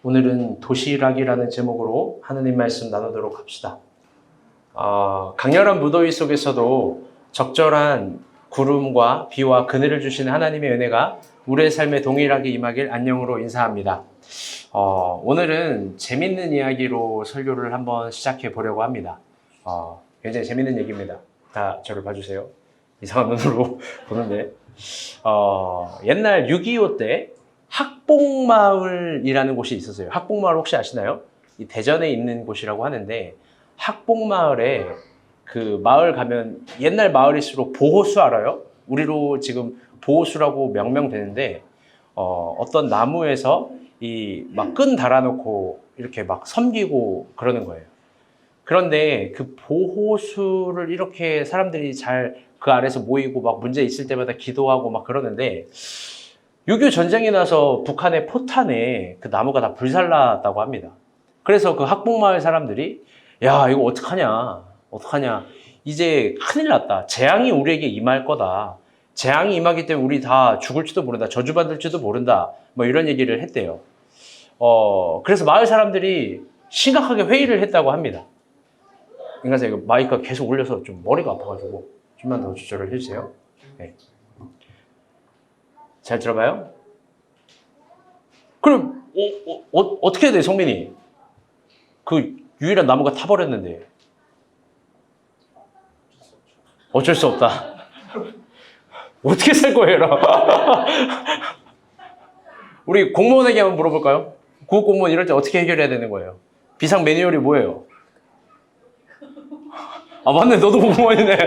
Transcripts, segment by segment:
오늘은 도시락이라는 제목으로 하느님 말씀 나누도록 합시다. 강렬한 무더위 속에서도 적절한 구름과 비와 그늘을 주시는 하나님의 은혜가 우리의 삶에 동일하게 임하길 안녕으로 인사합니다. 오늘은 재밌는 이야기로 설교를 한번 시작해 보려고 합니다. 굉장히 재밌는 얘기입니다. 다 저를 봐주세요. 이상한 눈으로 보는데 옛날 6.25 때 학복마을이라는 곳이 있었어요. 학복마을 혹시 아시나요? 이 대전에 있는 곳이라고 하는데 학복마을에 그 마을 가면 옛날 마을일수록 보호수 알아요? 우리로 지금 보호수라고 명명되는데 어떤 나무에서 이 막 끈 달아놓고 이렇게 막 섬기고 그러는 거예요. 그런데 그 보호수를 이렇게 사람들이 잘 그 아래서 모이고 막 문제 있을 때마다 기도하고 막 그러는데 6.25 전쟁이 나서 북한의 포탄에 그 나무가 다 불살랐다고 합니다. 그래서 그 학복마을 사람들이 야 이거 어떡하냐 이제 큰일 났다. 재앙이 우리에게 임할 거다. 재앙이 임하기 때문에 우리 다 죽을지도 모른다. 저주받을지도 모른다. 뭐 이런 얘기를 했대요. 그래서 마을 사람들이 심각하게 회의를 했다고 합니다. 그러니까 이거 마이크가 계속 울려서 좀 머리가 아파가지고 좀만 더 조절을 해주세요. 네. 잘 들어봐요? 그럼 어떻게 해야 돼, 성민이? 그 유일한 나무가 타버렸는데 어쩔 수 없다. 어떻게 살 거예요? 우리 공무원에게 한번 물어볼까요? 구급공무원 이럴 때 어떻게 해결해야 되는 거예요? 비상 매뉴얼이 뭐예요? 아 맞네, 너도 공무원이네.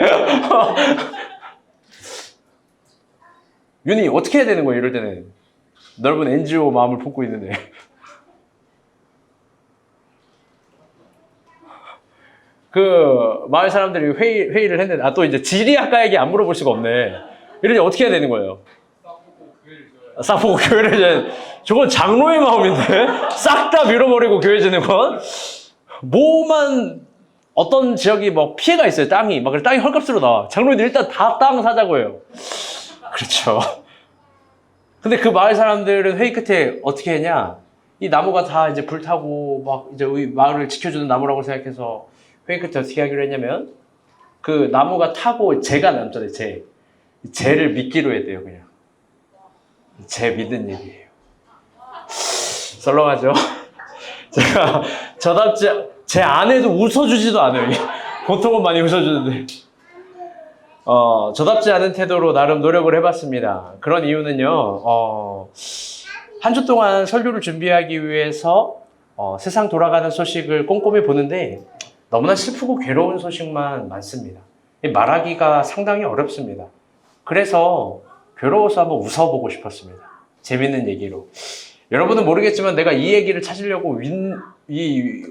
윤희 어떻게 해야 되는 거예요? 이럴 때는 넓은 NGO 마음을 품고 있는데 그 마을 사람들이 회의를 했는데 또 이제 지리학과에게 안 물어볼 수가 없네. 이럴 때 어떻게 해야 되는 거예요? 싹보고 교회를 줘야. 저건 장로의 마음인데 싹 다 밀어버리고 교회 주는 건 뭐만 어떤 지역이 뭐 피해가 있어요. 땅이 막 땅이 헐값으로 나와. 장로님들 일단 다 땅 사자고 해요. 그렇죠. 근데 그 마을 사람들은 회의 끝에 어떻게 했냐? 이 나무가 다 이제 불타고 막 이제 우리 마을을 지켜주는 나무라고 생각해서 회의 끝에 어떻게 하기로 했냐면 그 나무가 타고 재가 남잖아요. 재를 믿기로 했대요. 그냥 재 믿는 얘기예요. 썰렁하죠? 제가 저답지 제 아내도 웃어주지도 않아요. 보통은 많이 웃어주는데 저답지 않은 태도로 나름 노력을 해봤습니다. 그런 이유는요, 한 주 동안 설교를 준비하기 위해서 세상 돌아가는 소식을 꼼꼼히 보는데 너무나 슬프고 괴로운 소식만 많습니다. 말하기가 상당히 어렵습니다. 그래서 괴로워서 한번 웃어보고 싶었습니다. 재밌는 얘기로. 여러분은 모르겠지만 내가 이 얘기를 찾으려고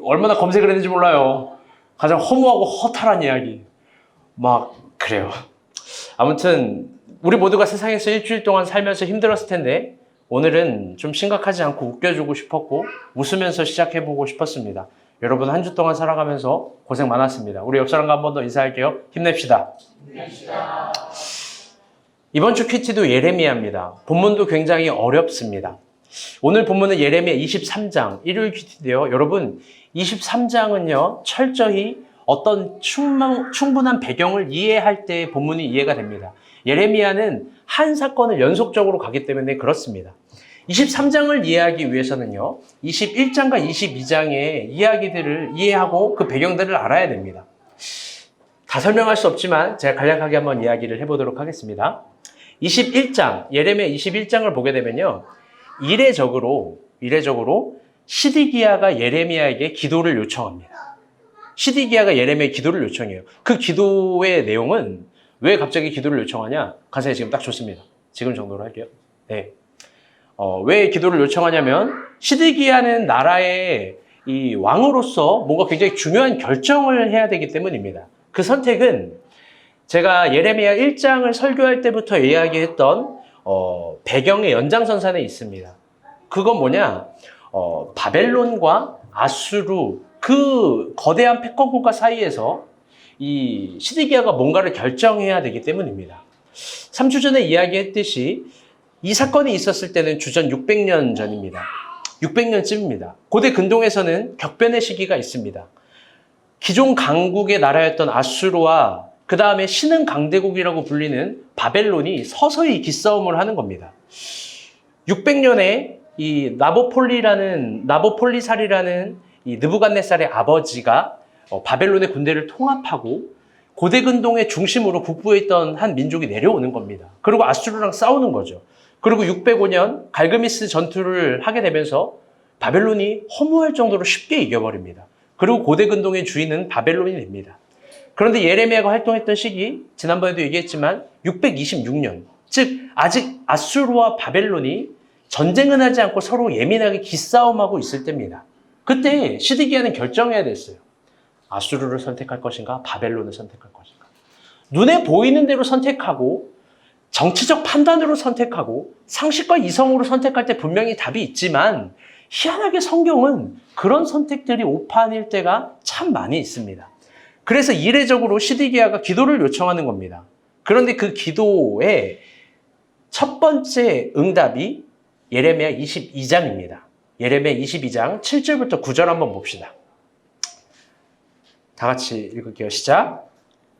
얼마나 검색을 했는지 몰라요. 가장 허무하고 허탈한 이야기. 막 그래요. 아무튼 우리 모두가 세상에서 일주일 동안 살면서 힘들었을 텐데 오늘은 좀 심각하지 않고 웃겨주고 싶었고 웃으면서 시작해보고 싶었습니다. 여러분 한 주 동안 살아가면서 고생 많았습니다. 우리 옆 사람과 한 번 더 인사할게요. 힘냅시다. 이번 주 퀴즈도 예레미야입니다. 본문도 굉장히 어렵습니다. 오늘 본문은 예레미야 23장 일요일 퀴즈인데요. 여러분 23장은요 철저히 어떤 충분한 배경을 이해할 때 본문이 이해가 됩니다. 예레미야는 한 사건을 연속적으로 가기 때문에 그렇습니다. 23장을 이해하기 위해서는요 21장과 22장의 이야기들을 이해하고 그 배경들을 알아야 됩니다. 다 설명할 수 없지만 제가 간략하게 한번 이야기를 해보도록 하겠습니다. 21장, 예레미야 21장을 보게 되면요 이례적으로 시드기야가 예레미야에게 기도를 요청합니다. 시드기야가 예레미야에게 기도를 요청해요. 그 기도의 내용은 왜 갑자기 기도를 요청하냐? 가사에 지금 딱 좋습니다. 지금 정도로 할게요. 네. 왜 기도를 요청하냐면 시드기야는 나라의 이 왕으로서 뭔가 굉장히 중요한 결정을 해야 되기 때문입니다. 그 선택은 제가 예레미야 1장을 설교할 때부터 이야기했던 배경의 연장선상에 있습니다. 그건 뭐냐? 바벨론과 아수르 그 거대한 패권국가 사이에서 이 시드기야가 뭔가를 결정해야 되기 때문입니다. 3주 전에 이야기했듯이 이 사건이 있었을 때는 주전 600년 전입니다. 600년쯤입니다. 고대 근동에서는 격변의 시기가 있습니다. 기존 강국의 나라였던 아수르와 그 다음에 신흥 강대국이라고 불리는 바벨론이 서서히 기싸움을 하는 겁니다. 600년에 이 나보폴리살이라는 이 느부갓네살의 아버지가 바벨론의 군대를 통합하고 고대 근동의 중심으로 북부에 있던 한 민족이 내려오는 겁니다. 그리고 아수르랑 싸우는 거죠. 그리고 605년 갈그미스 전투를 하게 되면서 바벨론이 허무할 정도로 쉽게 이겨버립니다. 그리고 고대 근동의 주인은 바벨론이 됩니다. 그런데 예레미야가 활동했던 시기, 지난번에도 얘기했지만 626년, 즉 아직 아수르와 바벨론이 전쟁은 하지 않고 서로 예민하게 기싸움하고 있을 때입니다. 그때 시드기야는 결정해야 됐어요. 아수르를 선택할 것인가, 바벨론을 선택할 것인가. 눈에 보이는 대로 선택하고 정치적 판단으로 선택하고 상식과 이성으로 선택할 때 분명히 답이 있지만 희한하게 성경은 그런 선택들이 오판일 때가 참 많이 있습니다. 그래서 이례적으로 시드기야가 기도를 요청하는 겁니다. 그런데 그 기도의 첫 번째 응답이 예레미야 22장입니다. 예레미야 22장 7절부터 9절 한번 봅시다. 다 같이 읽을게요. 시작.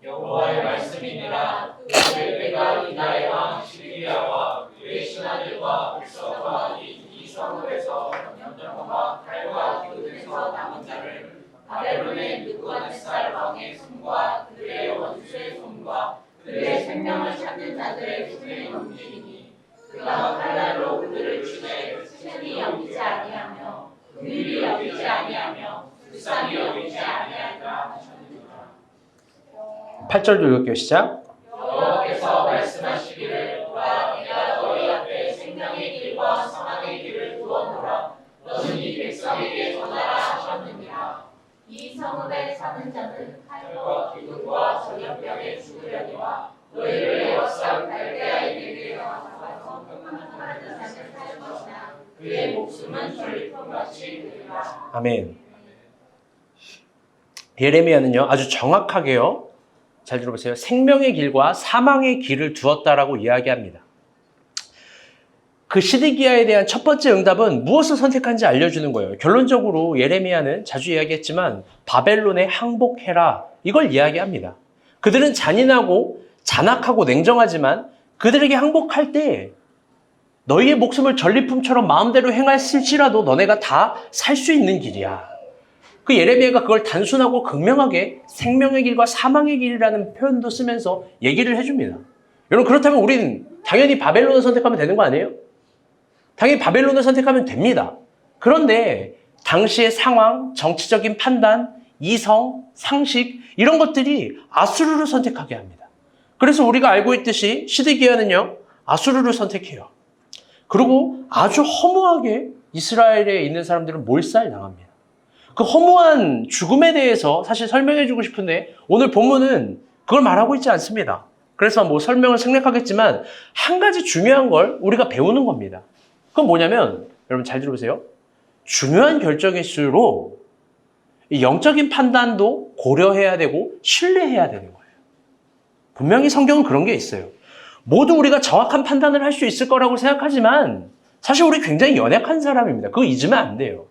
여호와의 말씀이니라. 그때 내가 유다의 왕 시드기야와 그의 신하들과 백성과 이 성읍에서 연정과 칼과 기근에서 남은 자를 바벨론의 느부갓네살 왕의 손과 그의 원수의 손과 그의 생명을 찾는 자들의 손에 넘기리니 그가 칼날로 그들을 치되 쇠이 여기지 아니하며 금일이 여기지 아니하며 불상이 여기지 아니하리라 하셨느니라. 8절도 읽을게요. 시작. 여호와께서 말씀하시기를 보라 내가 너희 앞에 생명의 길과 사망의 길을 두었노라. 너는 이 백성에게 전하라 하셨느니라. 이 성읍에 사는 자는 칼과 기근과 전염병에 죽으려니와 너희를 에워싸 갈대아인에게 나와서 평안하는 삶을 살 것이나 그의 목숨은 전리품같이 되리라. 아멘. 예레미야는요, 아주 정확하게요, 잘 들어보세요. 생명의 길과 사망의 길을 두었다라고 이야기합니다. 그 시드기야에 대한 첫 번째 응답은 무엇을 선택한지 알려주는 거예요. 결론적으로 예레미야는 자주 이야기했지만 바벨론에 항복해라, 이걸 이야기합니다. 그들은 잔인하고 잔악하고 냉정하지만 그들에게 항복할 때 너희의 목숨을 전리품처럼 마음대로 행할지라도 너네가 다 살 수 있는 길이야. 그 예레미야가 그걸 단순하고 극명하게 생명의 길과 사망의 길이라는 표현도 쓰면서 얘기를 해줍니다. 여러분, 그렇다면 우리는 당연히 바벨론을 선택하면 되는 거 아니에요? 당연히 바벨론을 선택하면 됩니다. 그런데 당시의 상황, 정치적인 판단, 이성, 상식 이런 것들이 아수르를 선택하게 합니다. 그래서 우리가 알고 있듯이 시드기야는요, 아수르를 선택해요. 그리고 아주 허무하게 이스라엘에 있는 사람들은 몰살당합니다. 그 허무한 죽음에 대해서 사실 설명해주고 싶은데 오늘 본문은 그걸 말하고 있지 않습니다. 그래서 뭐 설명을 생략하겠지만 한 가지 중요한 걸 우리가 배우는 겁니다. 그건 뭐냐면, 여러분 잘 들어보세요. 중요한 결정일수록 영적인 판단도 고려해야 되고 신뢰해야 되는 거예요. 분명히 성경은 그런 게 있어요. 모두 우리가 정확한 판단을 할 수 있을 거라고 생각하지만 사실 우리 굉장히 연약한 사람입니다. 그거 잊으면 안 돼요.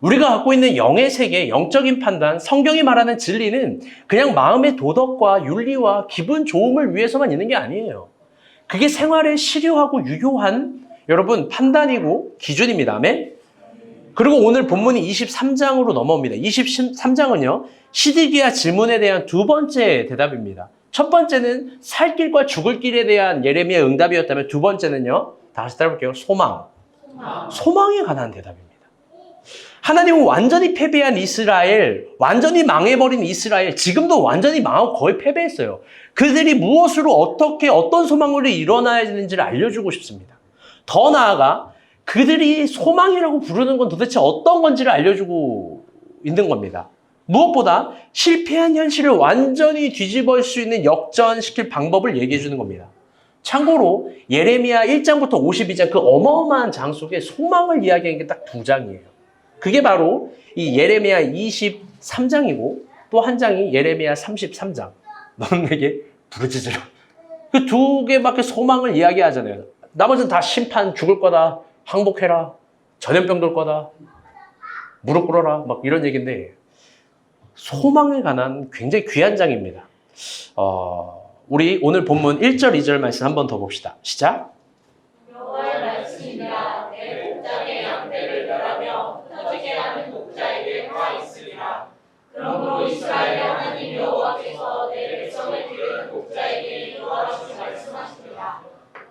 우리가 갖고 있는 영의 세계, 영적인 판단, 성경이 말하는 진리는 그냥 마음의 도덕과 윤리와 기분 좋음을 위해서만 있는 게 아니에요. 그게 생활에 실효하고 유효한 여러분 판단이고 기준입니다. 아멘? 그리고 오늘 본문이 23장으로 넘어옵니다. 23장은요, 시드기야 질문에 대한 두 번째 대답입니다. 첫 번째는 살 길과 죽을 길에 대한 예레미야 응답이었다면 두 번째는요, 다시 따라볼게요. 소망에 관한 대답입니다. 하나님은 완전히 패배한 이스라엘, 완전히 망해버린 이스라엘, 지금도 완전히 망하고 거의 패배했어요. 그들이 무엇으로 어떻게 어떤 소망으로 일어나야 되는지를 알려주고 싶습니다. 더 나아가 그들이 소망이라고 부르는 건 도대체 어떤 건지를 알려주고 있는 겁니다. 무엇보다 실패한 현실을 완전히 뒤집을 수 있는 역전시킬 방법을 얘기해 주는 겁니다. 참고로 예레미야 1장부터 52장 그 어마어마한 장 속에 소망을 이야기하는 게 딱 두 장이에요. 그게 바로 이 예레미야 23장이고 또 한 장이 예레미야 33장. 너는 내게 부르짖으라. 그 두 개밖에 소망을 이야기하잖아요. 나머지는 다 심판, 죽을 거다, 항복해라, 전염병 돌 거다. 무릎 꿇어라. 막 이런 얘기인데 소망에 관한 굉장히 귀한 장입니다. 우리 오늘 본문 1절, 2절 말씀 한 번 더 봅시다. 시작. 여호와의 말씀이니라 내 목장의 양떼를 멸하며 흩어지게 하는 목자에게 화 있으리라. 그러므로 이스라엘 하나님 여호와께서 내 백성을 기르는 목자에게 이와 같이 말씀하십니다.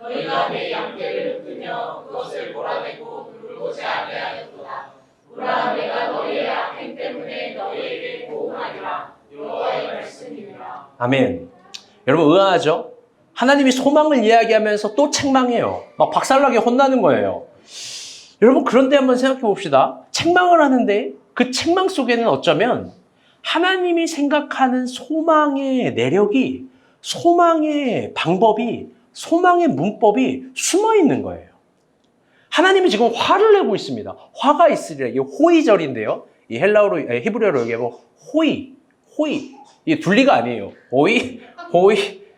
너희가 내 양떼를 흩으며 그것을 몰아내고 돌보지 아니하였도다. 보라 내가 너희의 악행 때문에 너희에게 보응하리라. 여호와의 말씀이니라. 아멘. 여러분 의아하죠? 하나님이 소망을 이야기하면서 또 책망해요. 막 박살나게 혼나는 거예요. 여러분 그런데 한번 생각해 봅시다. 책망을 하는데 그 책망 속에는 어쩌면 하나님이 생각하는 소망의 내력이, 소망의 방법이, 소망의 문법이 숨어 있는 거예요. 하나님이 지금 화를 내고 있습니다. 화가 있으리라. 이게 호의절인데요. 이 헬라어로, 히브리어로 얘기하면 호의. 이게 둘리가 아니에요. 호의.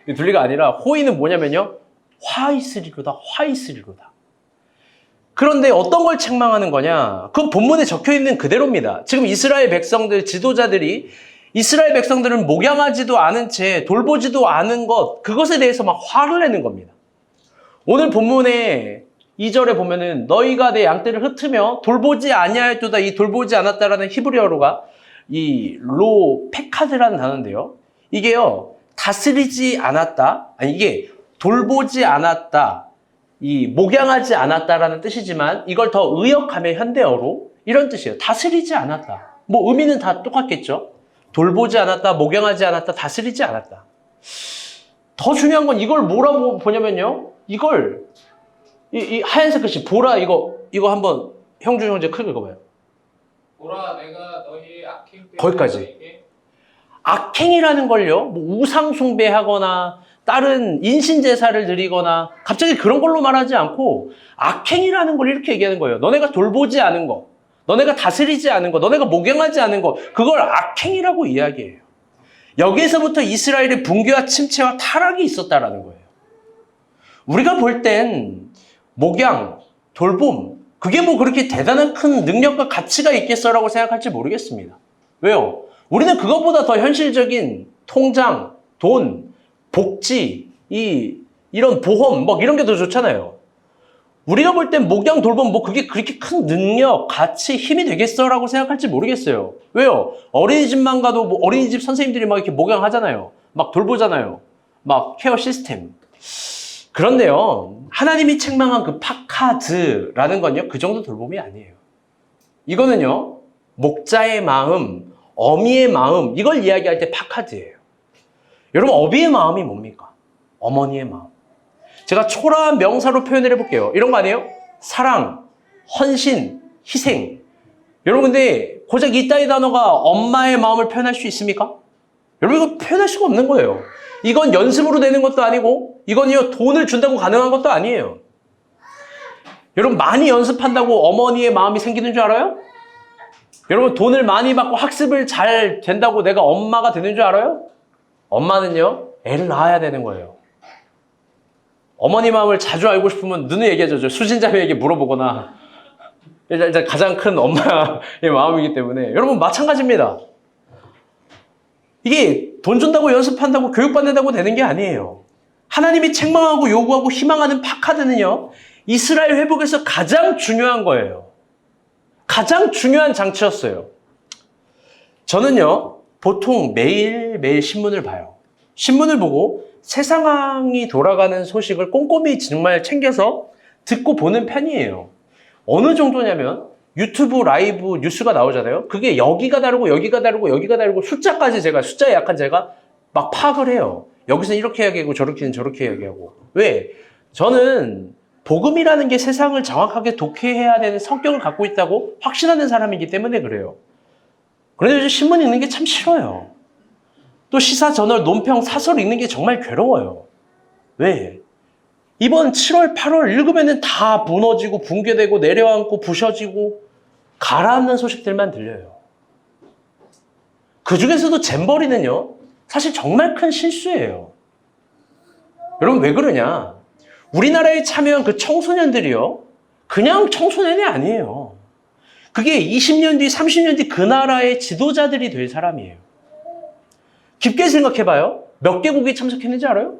이 둘리가 아니라 호의는 뭐냐면요. 화 있으리로다. 그런데 어떤 걸 책망하는 거냐? 그건 본문에 적혀 있는 그대로입니다. 지금 이스라엘 백성들, 지도자들이 이스라엘 백성들은 목양하지도 않은 채 돌보지도 않은 것, 그것에 대해서 막 화를 내는 겁니다. 오늘 본문에 2절에 보면은 너희가 내 양떼를 흩으며 돌보지 아니하였도다. 이 돌보지 않았다라는 히브리어로가 이 로페카드라는 단어인데요. 이게요. 다스리지 않았다. 아니 이게 돌보지 않았다. 이 목양하지 않았다라는 뜻이지만 이걸 더 의역하면 현대어로 이런 뜻이에요. 다스리지 않았다. 뭐 의미는 다 똑같겠죠. 돌보지 않았다, 목양하지 않았다, 다스리지 않았다. 더 중요한 건 이걸 뭐라고 보냐면요. 이걸 이 하얀색 글씨 보라 이거 한번 형주 형제 크게 읽어봐요. 보라 내가 너희의 악행 때문에 거기까지. 너희에게 악행이라는 걸요. 뭐 우상 숭배하거나 다른 인신 제사를 드리거나 갑자기 그런 걸로 말하지 않고 악행이라는 걸 이렇게 얘기하는 거예요. 너네가 돌보지 않은 거, 너네가 다스리지 않은 거, 너네가 목양하지 않은 거, 그걸 악행이라고 이야기해요. 여기에서부터 이스라엘의 붕괴와 침체와 타락이 있었다라는 거예요. 우리가 볼 땐 목양, 돌봄, 그게 뭐 그렇게 대단한 큰 능력과 가치가 있겠어라고 생각할지 모르겠습니다. 왜요? 우리는 그것보다 더 현실적인 통장, 돈, 복지, 이런 보험, 뭐 이런 게 더 좋잖아요. 우리가 볼 땐 목양, 돌봄, 뭐 그게 그렇게 큰 능력, 가치, 힘이 되겠어라고 생각할지 모르겠어요. 왜요? 어린이집만 가도 뭐 어린이집 선생님들이 막 이렇게 목양하잖아요. 막 돌보잖아요. 막 케어 시스템. 그런데요, 하나님이 책망한 그 파카드라는 건요, 그 정도 돌봄이 아니에요. 이거는요, 목자의 마음, 어미의 마음, 이걸 이야기할 때 파카드예요. 여러분, 어미의 마음이 뭡니까? 어머니의 마음. 제가 초라한 명사로 표현을 해볼게요. 이런 거 아니에요? 사랑, 헌신, 희생. 여러분, 근데 고작 이따위 단어가 엄마의 마음을 표현할 수 있습니까? 여러분, 이거 표현할 수가 없는 거예요. 이건 연습으로 되는 것도 아니고, 이건요, 돈을 준다고 가능한 것도 아니에요. 여러분, 많이 연습한다고 어머니의 마음이 생기는 줄 알아요? 여러분, 돈을 많이 받고 학습을 잘 된다고 내가 엄마가 되는 줄 알아요? 엄마는요, 애를 낳아야 되는 거예요. 어머니 마음을 자주 알고 싶으면 누누이 얘기하죠. 수신자매에게 물어보거나. 일단 가장 큰 엄마의 마음이기 때문에. 여러분, 마찬가지입니다. 이게 돈 준다고 연습한다고 교육받는다고 되는 게 아니에요. 하나님이 책망하고 요구하고 희망하는 파카드는요, 이스라엘 회복에서 가장 중요한 거예요. 가장 중요한 장치였어요. 저는요, 보통 매일매일 신문을 봐요. 신문을 보고 세상이 돌아가는 소식을 꼼꼼히 정말 챙겨서 듣고 보는 편이에요. 어느 정도냐면 유튜브 라이브 뉴스가 나오잖아요. 그게 여기가 다르고 여기가 다르고 여기가 다르고 숫자까지 숫자에 약한 제가 막 파악을 해요. 여기서는 이렇게 이야기하고 저렇게는 저렇게 이야기하고. 왜? 저는 복음이라는 게 세상을 정확하게 독해해야 되는 성격을 갖고 있다고 확신하는 사람이기 때문에 그래요. 그런데 요즘 신문 읽는 게 참 싫어요. 또 시사, 저널, 논평, 사설 읽는 게 정말 괴로워요. 왜? 이번 7월, 8월 읽으면 다 무너지고 붕괴되고 내려앉고 부셔지고 가라앉는 소식들만 들려요. 그 중에서도 잼버리는요, 사실 정말 큰 실수예요. 여러분, 왜 그러냐? 우리나라에 참여한 그 청소년들이요, 그냥 청소년이 아니에요. 그게 20년 뒤, 30년 뒤 그 나라의 지도자들이 될 사람이에요. 깊게 생각해봐요. 몇 개국이 참석했는지 알아요?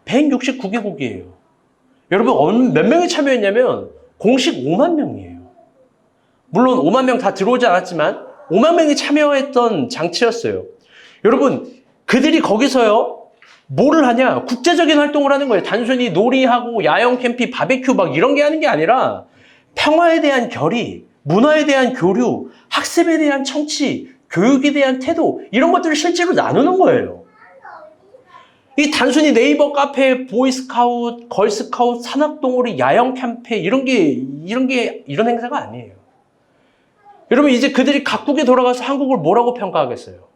169개국이에요. 여러분, 몇 명이 참여했냐면 공식 5만 명이에요. 물론 5만 명 다 들어오지 않았지만 5만 명이 참여했던 장치였어요. 여러분, 그들이 거기서요, 뭐를 하냐? 국제적인 활동을 하는 거예요. 단순히 놀이하고 야영 캠핑, 바베큐 막 이런 게 하는 게 아니라 평화에 대한 결의, 문화에 대한 교류, 학습에 대한 청취, 교육에 대한 태도, 이런 것들을 실제로 나누는 거예요. 이 단순히 네이버 카페, 보이스카우트, 걸스카우트, 산악동호리, 야영 캠페인 이런 행사가 아니에요. 여러분, 이제 그들이 각국에 돌아가서 한국을 뭐라고 평가하겠어요?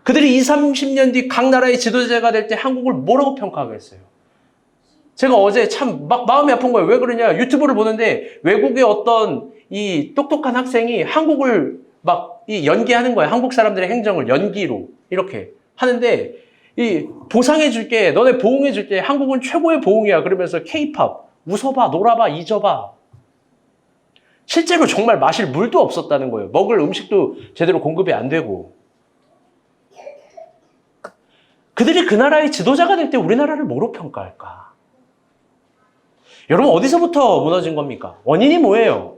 그들이 20, 30년 뒤 각 나라의 지도자가 될 때 한국을 뭐라고 평가하겠어요? 제가 어제 참 막 마음이 아픈 거예요. 왜 그러냐? 유튜브를 보는데 외국의 어떤 이 똑똑한 학생이 한국을 막 이 연기하는 거예요. 한국 사람들의 행정을 연기로 이렇게 하는데, 이 보상해 줄게, 너네 보응해 줄게, 한국은 최고의 보응이야. 그러면서 K-팝, 웃어봐, 놀아봐, 잊어봐. 실제로 정말 마실 물도 없었다는 거예요. 먹을 음식도 제대로 공급이 안 되고. 그들이 그 나라의 지도자가 될 때 우리나라를 뭐로 평가할까? 여러분, 어디서부터 무너진 겁니까? 원인이 뭐예요?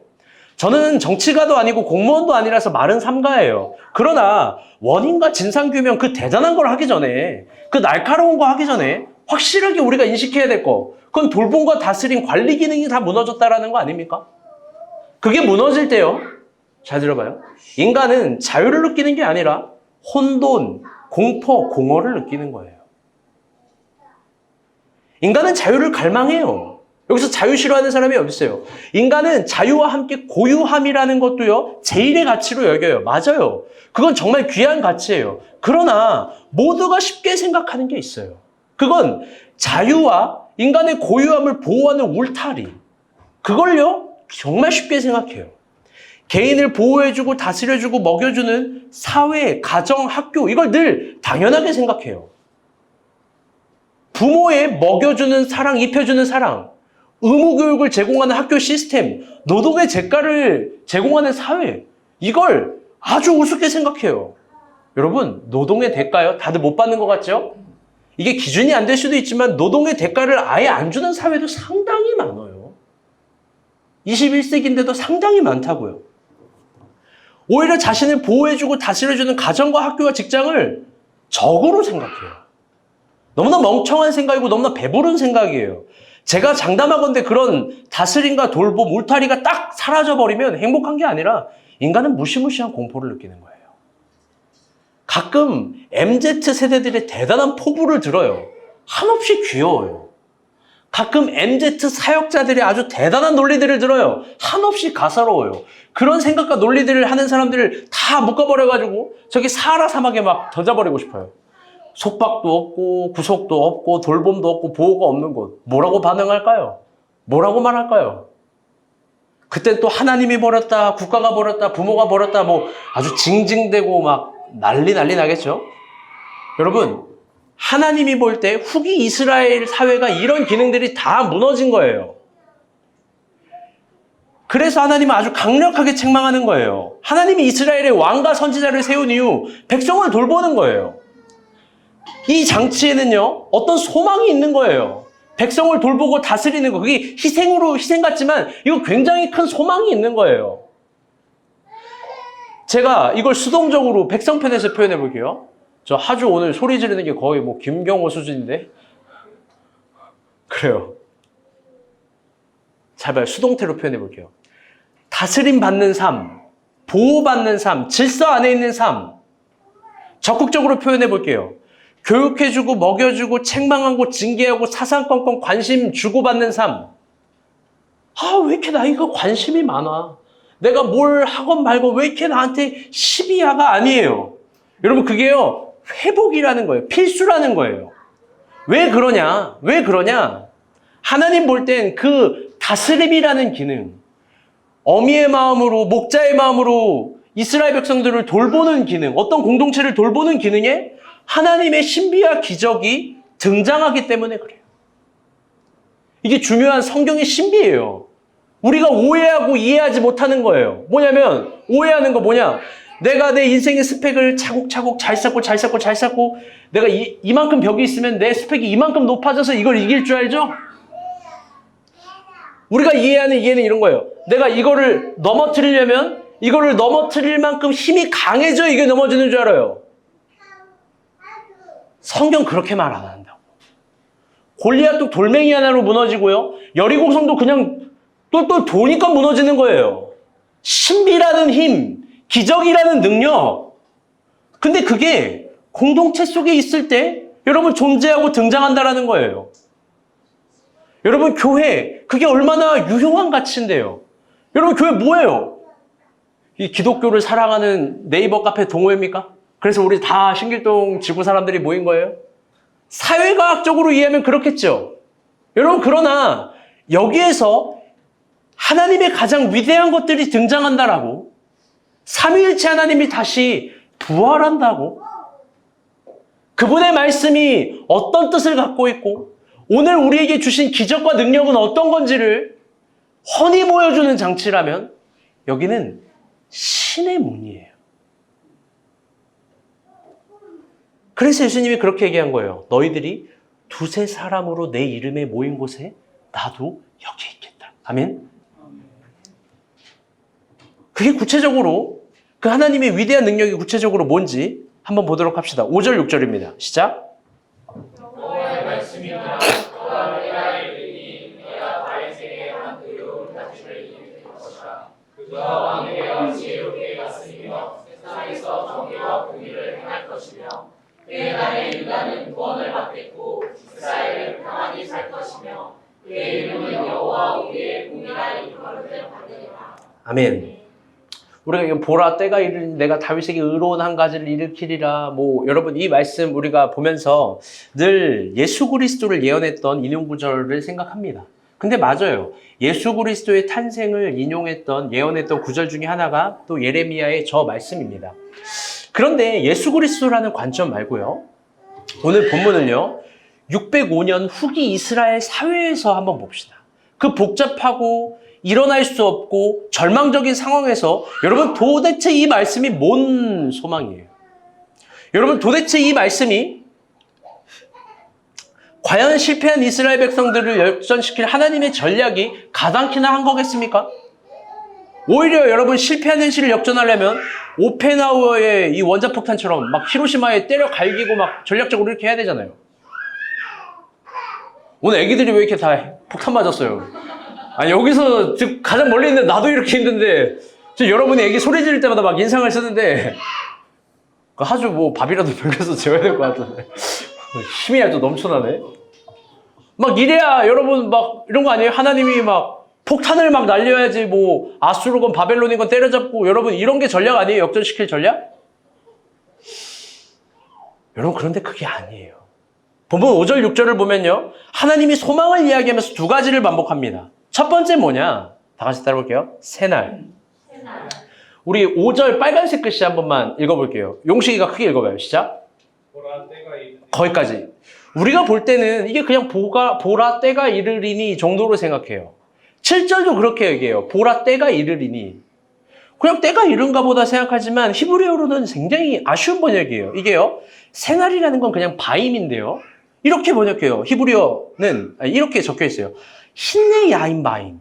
저는 정치가도 아니고 공무원도 아니라서 말은 삼가예요. 그러나 원인과 진상규명, 그 대단한 걸 하기 전에, 그 날카로운 거 하기 전에 확실하게 우리가 인식해야 될 거, 그건 돌봄과 다스림, 관리 기능이 다 무너졌다라는 거 아닙니까? 그게 무너질 때요, 잘 들어봐요, 인간은 자유를 느끼는 게 아니라 혼돈, 공포, 공허를 느끼는 거예요. 인간은 자유를 갈망해요. 여기서 자유 싫어하는 사람이 어디 있어요? 인간은 자유와 함께 고유함이라는 것도요, 제일의 가치로 여겨요. 맞아요. 그건 정말 귀한 가치예요. 그러나 모두가 쉽게 생각하는 게 있어요. 그건 자유와 인간의 고유함을 보호하는 울타리. 그걸요, 정말 쉽게 생각해요. 개인을 보호해주고 다스려주고 먹여주는 사회, 가정, 학교, 이걸 늘 당연하게 생각해요. 부모의 먹여주는 사랑, 입혀주는 사랑, 의무교육을 제공하는 학교 시스템, 노동의 대가를 제공하는 사회, 이걸 아주 우습게 생각해요. 여러분, 노동의 대가요? 다들 못 받는 것 같죠? 이게 기준이 안 될 수도 있지만 노동의 대가를 아예 안 주는 사회도 상당히 많아요. 21세기인데도 상당히 많다고요. 오히려 자신을 보호해주고 다스려주는 가정과 학교와 직장을 적으로 생각해요. 너무나 멍청한 생각이고 너무나 배부른 생각이에요. 제가 장담하건대 그런 다스림과 돌봄, 울타리가 딱 사라져버리면 행복한 게 아니라 인간은 무시무시한 공포를 느끼는 거예요. 가끔 MZ세대들의 대단한 포부를 들어요. 한없이 귀여워요. 가끔 MZ 사역자들의 아주 대단한 논리들을 들어요. 한없이 가사로워요. 그런 생각과 논리들을 하는 사람들을 다 묶어버려가지고 저기 사하라 사막에 막 던져버리고 싶어요. 속박도 없고 구속도 없고 돌봄도 없고 보호가 없는 곳. 뭐라고 반응할까요? 뭐라고 말할까요? 그땐 또 하나님이 버렸다, 국가가 버렸다, 부모가 버렸다, 뭐 아주 징징대고 막 난리 나겠죠? 여러분, 하나님이 볼 때 후기 이스라엘 사회가 이런 기능들이 다 무너진 거예요. 그래서 하나님은 아주 강력하게 책망하는 거예요. 하나님이 이스라엘의 왕과 선지자를 세운 이유, 백성을 돌보는 거예요. 이 장치에는요, 어떤 소망이 있는 거예요. 백성을 돌보고 다스리는 거. 그게 희생 같지만 이거 굉장히 큰 소망이 있는 거예요. 제가 이걸 수동적으로 백성편에서 표현해 볼게요. 저 하주 오늘 소리 지르는 게 거의 뭐 김경호 수준인데. 그래요. 잘 봐요. 수동태로 표현해 볼게요. 다스림 받는 삶, 보호받는 삶, 질서 안에 있는 삶. 적극적으로 표현해 볼게요. 교육해주고 먹여주고 책망하고 징계하고 사상권권 관심 주고받는 삶. 왜 이렇게 나이가 관심이 많아? 내가 뭘 하건 말건 왜 이렇게 나한테 시비야가 아니에요. 여러분, 그게요, 회복이라는 거예요. 필수라는 거예요. 왜 그러냐? 하나님 볼 땐 그 다스림이라는 기능, 어미의 마음으로, 목자의 마음으로 이스라엘 백성들을 돌보는 기능, 어떤 공동체를 돌보는 기능에 하나님의 신비와 기적이 등장하기 때문에 그래요. 이게 중요한 성경의 신비예요. 우리가 오해하고 이해하지 못하는 거예요. 뭐냐면 오해하는 거 뭐냐? 내가 내 인생의 스펙을 차곡차곡 잘 쌓고 내가 이만큼 벽이 있으면 내 스펙이 이만큼 높아져서 이걸 이길 줄 알죠? 우리가 이해하는 이해는 이런 거예요. 내가 이거를 넘어뜨리려면 이거를 넘어뜨릴 만큼 힘이 강해져 이게 넘어지는 줄 알아요. 성경 그렇게 말 안 한다고. 골리앗도 돌멩이 하나로 무너지고요. 여리고성도 그냥 똘똘 도니까 무너지는 거예요. 신비라는 힘, 기적이라는 능력. 근데 그게 공동체 속에 있을 때 여러분 존재하고 등장한다라는 거예요. 여러분 교회 그게 얼마나 유용한 가치인데요. 여러분 교회 뭐예요? 이 기독교를 사랑하는 네이버 카페 동호회입니까? 그래서 우리 다 신길동 지구 사람들이 모인 거예요? 사회과학적으로 이해하면 그렇겠죠. 여러분 그러나 여기에서 하나님의 가장 위대한 것들이 등장한다라고, 삼위일체 하나님이 다시 부활한다고, 그분의 말씀이 어떤 뜻을 갖고 있고 오늘 우리에게 주신 기적과 능력은 어떤 건지를 훤히 보여주는 장치라면 여기는 신의 문이에요. 그래서 예수님이 그렇게 얘기한 거예요. 너희들이 두세 사람으로 내 이름에 모인 곳에 나도 여기 있겠다. 아멘. 그게 구체적으로 그 하나님의 위대한 능력이 구체적으로 뭔지 한번 보도록 합시다. 5절 6절입니다. 시작. 여호와의 말씀이니라 너가 내가 이르니 내가 바리새의 한 의로운 가치를 일으킬 것이라. 그가 왕에 대하여 지혜롭게 갔으며 세상에서 정의와 공의를 행할 것이며 그의 날에 유다는 구원을 받겠고 이스라엘은 평안히 살 것이며 그의 이름은 여호와 우리의 공의라 이름을 받으리라. 아멘. 우리가 이거 보라 때가 이르니 내가 다윗에게 의로운 한 가지를 일으키리라. 뭐 여러분 이 말씀 우리가 보면서 늘 예수 그리스도를 예언했던 인용 구절을 생각합니다. 근데 맞아요. 예수 그리스도의 탄생을 인용했던 예언했던 구절 중에 하나가 또 예레미야의 저 말씀입니다. 그런데 예수 그리스도라는 관점 말고요. 오늘 본문을요. 605년 후기 이스라엘 사회에서 한번 봅시다. 그 복잡하고 일어날 수 없고 절망적인 상황에서 여러분 도대체 이 말씀이 뭔 소망이에요? 여러분 도대체 이 말씀이 과연 실패한 이스라엘 백성들을 역전시킬 하나님의 전략이 가당키나 한 거겠습니까? 오히려 여러분 실패한 현실을 역전하려면 오펜하우어의 이 원자폭탄처럼 막 히로시마에 때려 갈기고 막 전략적으로 이렇게 해야 되잖아요. 오늘 애기들이 왜 이렇게 다 폭탄 맞았어요? 아니 여기서 가장 멀리 있는 나도 이렇게 힘든데 여러분이 애기 소리 지를 때마다 막 인상을 쓰는데 아주 뭐 밥이라도 먹여서 재워야 될 것 같은데 힘이 아주 넘쳐나네. 막 이래야 여러분 막 이런 거 아니에요? 하나님이 막 폭탄을 막 날려야지 뭐 아수르건 바벨론이건 때려잡고 여러분 이런 게 전략 아니에요? 역전시킬 전략? 여러분 그런데 그게 아니에요. 본문 5절 6절을 보면요. 하나님이 소망을 이야기하면서 두 가지를 반복합니다. 첫 번째 뭐냐? 다 같이 따라볼게요. 새날. 우리 5절 빨간색 글씨 한 번만 읽어볼게요. 용식이가 크게 읽어봐요. 시작. 보라 때가 이르니 거기까지. 우리가 볼 때는 이게 그냥 보라 때가 이르리니 정도로 생각해요. 7절도 그렇게 얘기해요. 보라 때가 이르리니. 그냥 때가 이른가 보다 생각하지만 히브리어로는 굉장히 아쉬운 번역이에요. 이게요. 새날이라는 건 그냥 바임인데요. 이렇게 번역해요. 히브리어는 이렇게 적혀 있어요. 힌네 야인 바임.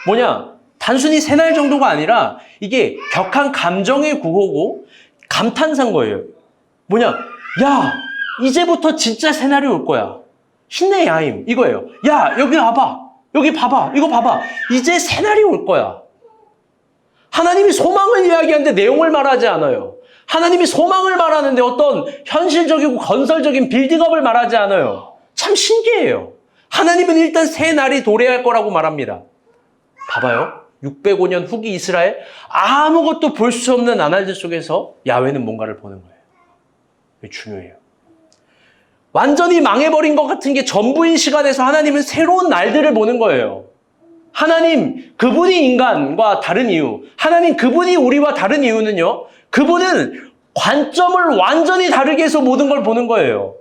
뭐냐? 단순히 새날 정도가 아니라 이게 격한 감정의 구호고 감탄사인 거예요. 뭐냐? 야, 이제부터 진짜 새날이 올 거야. 힌네 야임 이거예요. 야, 여기 와봐. 여기 봐봐. 이거 봐봐. 이제 새날이 올 거야. 하나님이 소망을 이야기하는데 내용을 말하지 않아요. 하나님이 소망을 말하는데 어떤 현실적이고 건설적인 빌딩업을 말하지 않아요. 참 신기해요. 하나님은 일단 새 날이 도래할 거라고 말합니다. 봐봐요. 605년 후기 이스라엘 아무것도 볼 수 없는 나날들 속에서 야훼는 뭔가를 보는 거예요. 이게 중요해요. 완전히 망해버린 것 같은 게 전부인 시간에서 하나님은 새로운 날들을 보는 거예요. 하나님, 그분이 인간과 다른 이유, 하나님 그분이 우리와 다른 이유는요, 그분은 관점을 완전히 다르게 해서 모든 걸 보는 거예요.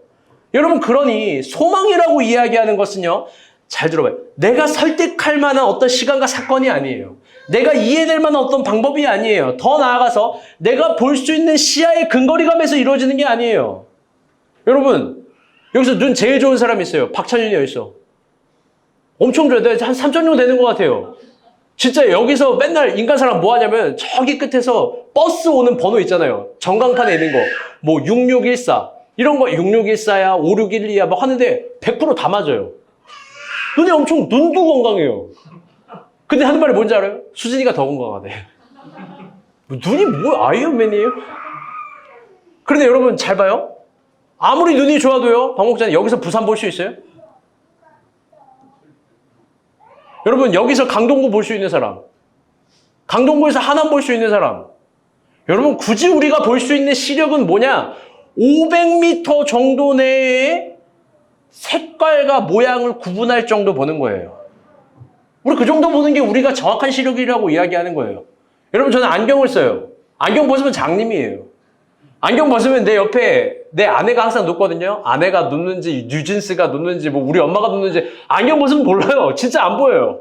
여러분, 그러니 소망이라고 이야기하는 것은요, 잘 들어봐요. 내가 설득할 만한 어떤 시간과 사건이 아니에요. 내가 이해될 만한 어떤 방법이 아니에요. 더 나아가서 내가 볼 수 있는 시야의 근거리감에서 이루어지는 게 아니에요. 여러분, 여기서 눈 제일 좋은 사람 있어요. 박찬윤이 여기 있어. 엄청 좋아요. 한 3.0 되는 것 같아요. 진짜 여기서 맨날 인간 사람 뭐 하냐면 저기 끝에서 버스 오는 번호 있잖아요. 전광판에 있는 거. 뭐 6614. 이런 거 6614야, 5612야 막 하는데 100% 다 맞아요. 눈이 엄청, 눈도 건강해요. 근데 하는 말이 뭔지 알아요? 수진이가 더 건강하대. 눈이 뭐 아이언맨이에요? 그런데 여러분 잘 봐요. 아무리 눈이 좋아도요, 박 목사님 여기서 부산 볼 수 있어요? 여러분 여기서 강동구 볼 수 있는 사람, 강동구에서 하남 볼 수 있는 사람, 여러분 굳이 우리가 볼 수 있는 시력은 뭐냐? 500m 정도 내에 색깔과 모양을 구분할 정도 보는 거예요. 우리 그 정도 보는 게 우리가 정확한 시력이라고 이야기하는 거예요. 여러분 저는 안경을 써요. 안경 벗으면 장님이에요. 안경 벗으면 내 옆에 내 아내가 항상 눕거든요. 아내가 눕는지 뉴진스가 눕는지 뭐 우리 엄마가 눕는지 안경 벗으면 몰라요. 진짜 안 보여요.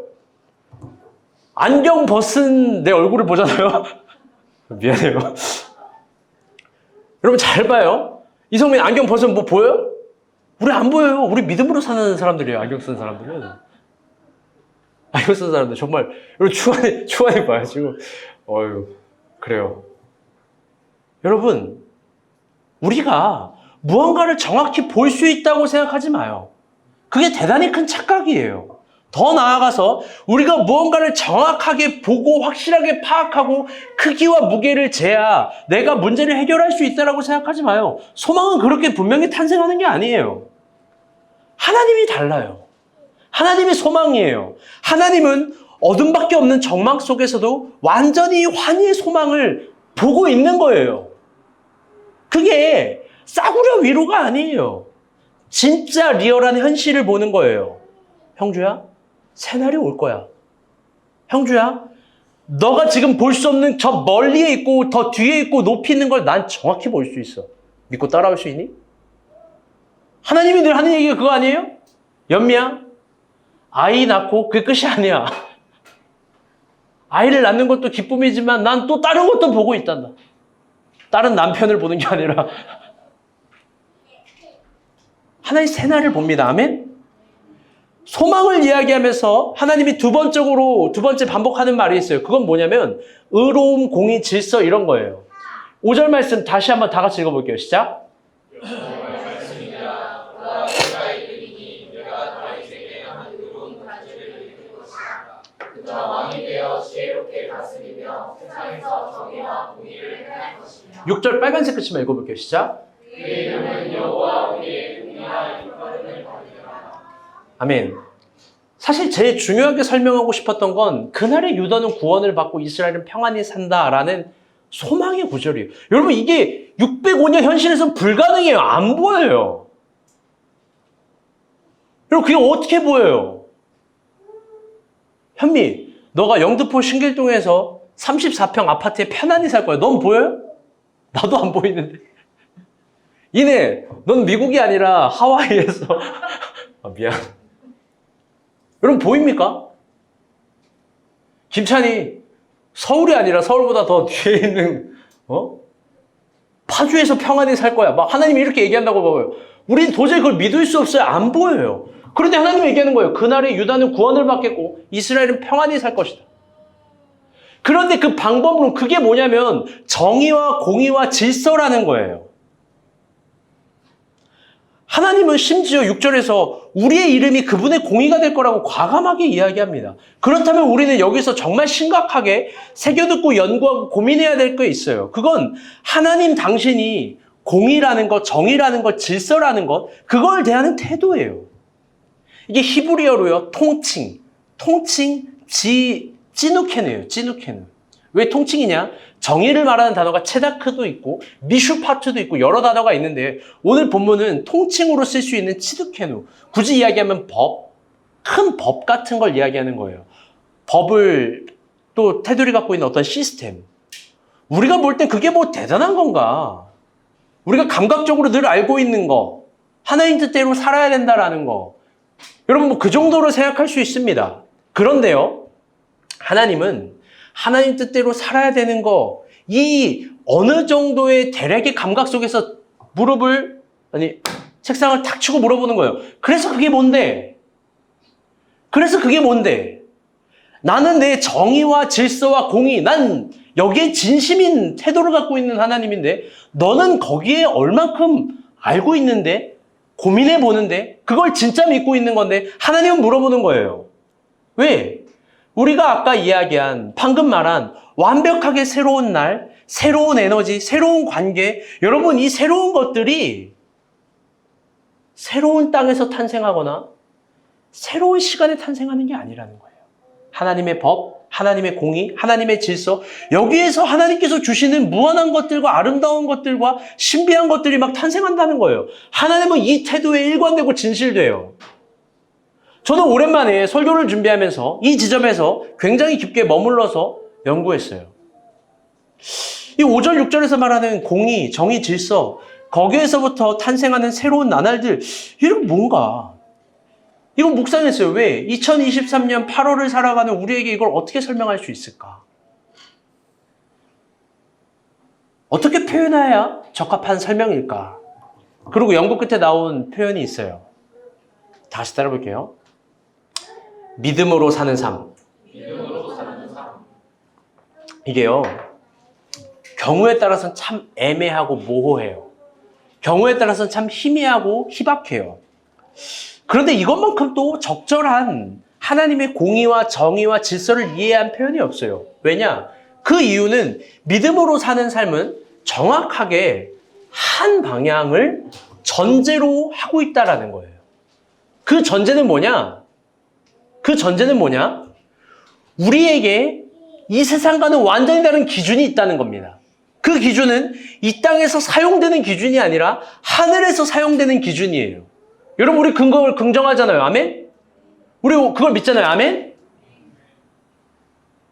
안경 벗은 내 얼굴을 보잖아요. 미안해요. 여러분 잘 봐요. 이성민 안경 벗으면 뭐 보여요? 우리 안 보여요. 우리 믿음으로 사는 사람들이에요. 안경 쓴 사람들은. 안경 쓴 사람들 정말 여러분 추한이 봐요 지금. 어휴 그래요. 여러분 우리가 무언가를 정확히 볼 수 있다고 생각하지 마요. 그게 대단히 큰 착각이에요. 더 나아가서 우리가 무언가를 정확하게 보고 확실하게 파악하고 크기와 무게를 재야 내가 문제를 해결할 수 있다고 생각하지 마요. 소망은 그렇게 분명히 탄생하는 게 아니에요. 하나님이 달라요. 하나님이 소망이에요. 하나님은 어둠밖에 없는 정막 속에서도 완전히 환희의 소망을 보고 있는 거예요. 그게 싸구려 위로가 아니에요. 진짜 리얼한 현실을 보는 거예요. 형주야, 새날이 올 거야. 형주야, 너가 지금 볼 수 없는 저 멀리에 있고 더 뒤에 있고 높이 있는 걸 난 정확히 볼 수 있어. 믿고 따라올 수 있니? 하나님이 늘 하는 얘기가 그거 아니에요? 연미야, 아이 낳고 그게 끝이 아니야. 아이를 낳는 것도 기쁨이지만 난 또 다른 것도 보고 있단다. 다른 남편을 보는 게 아니라 하나의 새날을 봅니다. 아멘? 소망을 이야기하면서 하나님이 두 번째 반복하는 말이 있어요. 그건 뭐냐면 의로움, 공의, 질서 이런 거예요. 5절 말씀 다시 한번 다 같이 읽어볼게요. 시작. 왕이 되어 지혜롭게 다스리며 세상에서 정의와 공의를 행할 것이며 6절 빨간색 끝이만 읽어볼게요. 시작. 그의 이름은 여호와 우리의 공의와 일컬음을 받으리라. 아멘. 사실 제일 중요하게 설명하고 싶었던 건 그날의 유다는 구원을 받고 이스라엘은 평안히 산다라는 소망의 구절이에요. 여러분 이게 605년 현실에서는 불가능해요. 안 보여요. 여러분 그게 어떻게 보여요? 현미, 너가 영등포 신길동에서 34평 아파트에 편안히 살 거야. 넌 보여요? 나도 안 보이는데. 이내, 넌 미국이 아니라 하와이에서. 아, 미안. 여러분 보입니까? 김찬이 서울이 아니라 서울보다 더 뒤에 있는 파주에서 평안히 살 거야. 막 하나님이 이렇게 얘기한다고 봐요. 우린 도저히 그걸 믿을 수 없어요. 안 보여요. 그런데 하나님이 얘기하는 거예요. 그날에 유다는 구원을 받겠고 이스라엘은 평안히 살 것이다. 그런데 그 방법으로 그게 뭐냐면 정의와 공의와 질서라는 거예요. 하나님은 심지어 6절에서 우리의 이름이 그분의 공의가 될 거라고 과감하게 이야기합니다. 그렇다면 우리는 여기서 정말 심각하게 새겨듣고 연구하고 고민해야 될 게 있어요. 그건 하나님 당신이 공의라는 것, 정의라는 것, 질서라는 것, 그걸 대하는 태도예요. 이게 히브리어로요, 찌누케누예요, 찌누케누. 왜 통칭이냐? 정의를 말하는 단어가 체다크도 있고 미슈파트도 있고 여러 단어가 있는데 오늘 본문은 통칭으로 쓸 수 있는 치드케누. 굳이 이야기하면 법, 큰 법 같은 걸 이야기하는 거예요. 법을 또 테두리 갖고 있는 어떤 시스템. 우리가 볼 땐 그게 뭐 대단한 건가? 우리가 감각적으로 늘 알고 있는 거, 하나님 뜻대로 살아야 된다라는 거. 여러분 뭐 그 정도로 생각할 수 있습니다. 그런데요, 하나님은 하나님 뜻대로 살아야 되는 거, 이 어느 정도의 대략의 감각 속에서 책상을 탁 치고 물어보는 거예요. 그래서 그게 뭔데? 그래서 그게 뭔데? 나는 내 정의와 질서와 공의, 난 여기에 진심인 태도를 갖고 있는 하나님인데 너는 거기에 얼만큼 알고 있는데 고민해 보는데 그걸 진짜 믿고 있는 건데 하나님은 물어보는 거예요. 왜? 우리가 아까 이야기한 방금 말한 완벽하게 새로운 날, 새로운 에너지, 새로운 관계, 여러분 이 새로운 것들이 새로운 땅에서 탄생하거나 새로운 시간에 탄생하는 게 아니라는 거예요. 하나님의 법, 하나님의 공의, 하나님의 질서, 여기에서 하나님께서 주시는 무한한 것들과 아름다운 것들과 신비한 것들이 막 탄생한다는 거예요. 하나님은 이 태도에 일관되고 진실돼요. 저는 오랜만에 설교를 준비하면서 이 지점에서 굉장히 깊게 머물러서 연구했어요. 이 5절, 6절에서 말하는 공의, 정의, 질서, 거기에서부터 탄생하는 새로운 나날들, 이런 뭔가 이건 묵상했어요. 왜? 2023년 8월을 살아가는 우리에게 이걸 어떻게 설명할 수 있을까? 어떻게 표현해야 적합한 설명일까? 그리고 연구 끝에 나온 표현이 있어요. 다시 따라볼게요. 믿음으로 사는 삶. 믿음으로 사는 삶. 이게요, 경우에 따라서는 참 애매하고 모호해요. 경우에 따라서는 참 희미하고 희박해요. 그런데 이것만큼 또 적절한 하나님의 공의와 정의와 질서를 이해한 표현이 없어요. 왜냐? 그 이유는 믿음으로 사는 삶은 정확하게 한 방향을 전제로 하고 있다라는 거예요. 그 전제는 뭐냐? 우리에게 이 세상과는 완전히 다른 기준이 있다는 겁니다. 그 기준은 이 땅에서 사용되는 기준이 아니라 하늘에서 사용되는 기준이에요. 여러분 우리 그걸 긍정하잖아요. 아멘? 우리 그걸 믿잖아요. 아멘?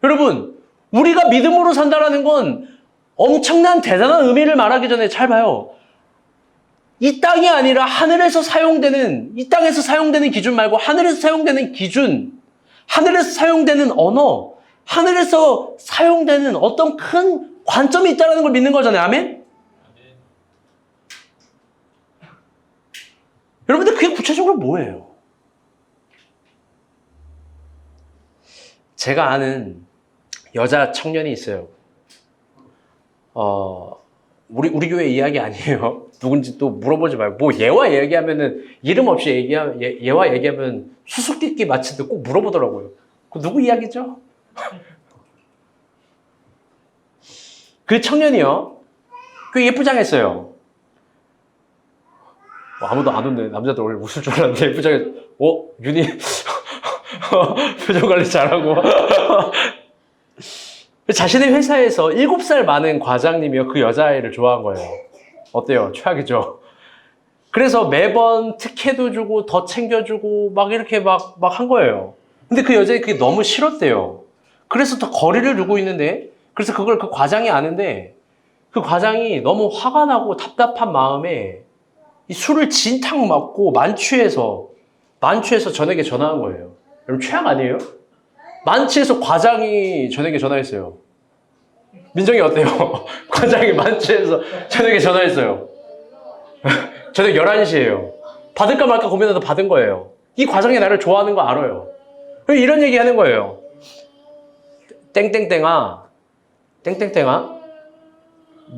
여러분 우리가 믿음으로 산다라는 건 엄청난 대단한 의미를 말하기 전에 잘 봐요. 이 땅이 아니라 하늘에서 사용되는, 이 땅에서 사용되는 기준 말고 하늘에서 사용되는 기준, 하늘에서 사용되는 언어, 하늘에서 사용되는 어떤 큰 관점이 있다는 걸 믿는 거잖아요. 아멘? 여러분들 그게 구체적으로 뭐예요? 제가 아는 여자 청년이 있어요. 우리 교회 이야기 아니에요. 누군지 또 물어보지 말고. 뭐 얘와 얘기하면은 이름 없이 얘와 얘기하면 수수께끼 마치듯 꼭 물어보더라고요. 그 누구 이야기죠? 그 청년이요. 꽤 예쁘장했어요. 아무도 안 웃네. 남자들 원래 웃을 줄 알았는데 예쁘장했. 윤희 표정 관리 잘하고. 자신의 회사에서 7살 많은 과장님이요. 그 여자아이를 좋아한 거예요. 어때요? 최악이죠? 그래서 매번 특혜도 주고 더 챙겨주고 막 이렇게 막 한 거예요. 근데 그 여자애 그게 너무 싫었대요. 그래서 더 거리를 두고 있는데, 그래서 그걸 그 과장이 아는데, 그 과장이 너무 화가 나고 답답한 마음에 이 술을 진탕 맞고 만취해서 전에게 전화한 거예요. 여러분 최악 아니에요? 만취해서 과장이 전에게 전화했어요. 민정이 어때요? 과장이 만취해서 전에게 전화했어요. 저녁 11시에요. 받을까 말까 고민하다 받은 거예요. 이 과장이 나를 좋아하는 거 알아요. 이런 얘기 하는 거예요. 땡땡땡아,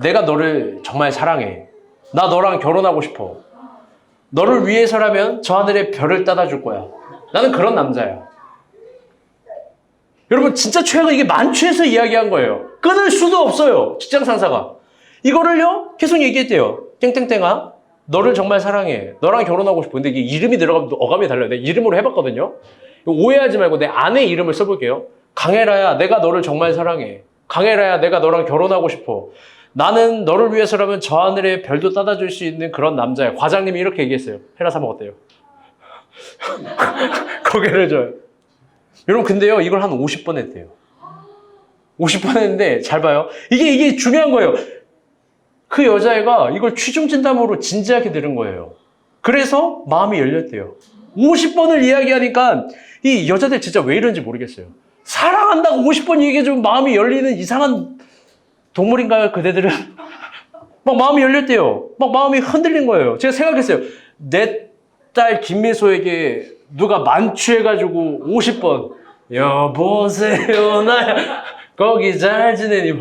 내가 너를 정말 사랑해. 나 너랑 결혼하고 싶어. 너를 위해서라면 저 하늘에 별을 따다 줄 거야. 나는 그런 남자야. 여러분 진짜 최악은 이게 만취해서 이야기한 거예요. 끊을 수도 없어요. 직장 상사가. 이거를요 계속 얘기했대요. 땡땡땡아, 너를 정말 사랑해. 너랑 결혼하고 싶어. 근데 이게 이름이 들어가면 어감이 달라요. 내가 이름으로 해봤거든요. 오해하지 말고 내 아내 이름을 써볼게요. 강혜라야, 내가 너를 정말 사랑해. 강혜라야, 내가 너랑 결혼하고 싶어. 나는 너를 위해서라면 저 하늘에 별도 따다 줄 수 있는 그런 남자야. 과장님이 이렇게 얘기했어요. 헤라 사먹 어때요? 고개를 줘요. 여러분 근데요 이걸 한 50번 했대요. 50번 했는데 잘 봐요. 이게 중요한 거예요. 그 여자애가 이걸 취중 진담으로 진지하게 들은 거예요. 그래서 마음이 열렸대요. 50번을 이야기하니까 이 여자들 진짜 왜 이런지 모르겠어요. 사랑한다고 50번 얘기해주면 마음이 열리는 이상한 동물인가요? 그대들은? 막 마음이 열렸대요. 막 마음이 흔들린 거예요. 제가 생각했어요. 내 딸 김미소에게 누가 만취해가지고 50번 여보세요 나야 거기 잘 지내니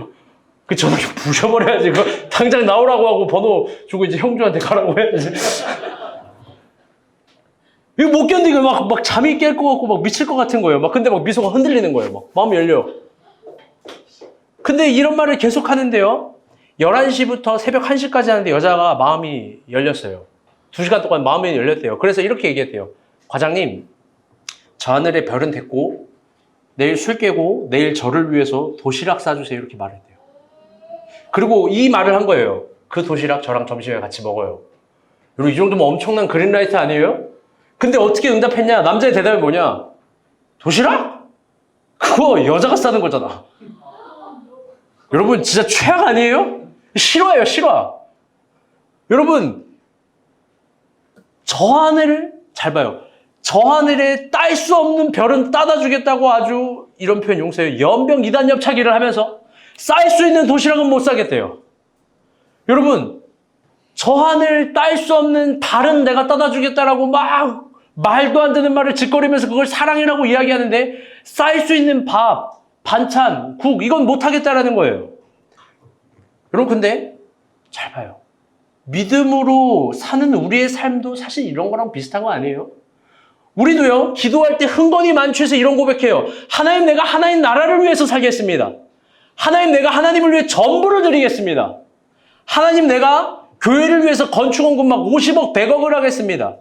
그 전화기 부셔버려야지. 그 당장 나오라고 하고 번호 주고 이제 형주한테 가라고 해야지. 이거 못 견디고 막 잠이 깰 것 같고 막 미칠 것 같은 거예요. 막 근데 막 미소가 흔들리는 거예요. 막 마음이 열려. 근데 이런 말을 계속 하는데요. 11시부터 새벽 1시까지 하는데 여자가 마음이 열렸어요. 2시간 동안 마음이 열렸대요. 그래서 이렇게 얘기했대요. 과장님, 저 하늘의 별은 됐고 내일 술 깨고 내일 저를 위해서 도시락 싸주세요. 이렇게 말했대요. 그리고 이 말을 한 거예요. 그 도시락 저랑 점심에 같이 먹어요. 여러분 이 정도면 엄청난 그린라이트 아니에요? 근데 어떻게 응답했냐? 남자의 대답이 뭐냐? 도시락? 그거 여자가 싸는 거잖아. 여러분 진짜 최악 아니에요? 실화예요, 실화. 여러분 저 하늘을 잘 봐요. 저 하늘에 딸 수 없는 별은 따다 주겠다고 아주 이런 표현 용서해요. 연병 이단 협차기를 하면서 쌓일 수 있는 도시락은 못 사겠대요. 여러분 저 하늘 딸 수 없는 달은 내가 따다 주겠다라고 막 말도 안 되는 말을 짓거리면서 그걸 사랑이라고 이야기하는데 쌓일 수 있는 밥, 반찬, 국 이건 못 하겠다라는 거예요. 여러분 근데 잘 봐요. 믿음으로 사는 우리의 삶도 사실 이런 거랑 비슷한 거 아니에요? 우리도요, 기도할 때 흥건히 만취해서 이런 고백해요. 하나님, 내가 하나님 나라를 위해서 살겠습니다. 하나님, 내가 하나님을 위해 전부를 드리겠습니다. 하나님, 내가 교회를 위해서 건축원금 막 50억, 100억을 하겠습니다.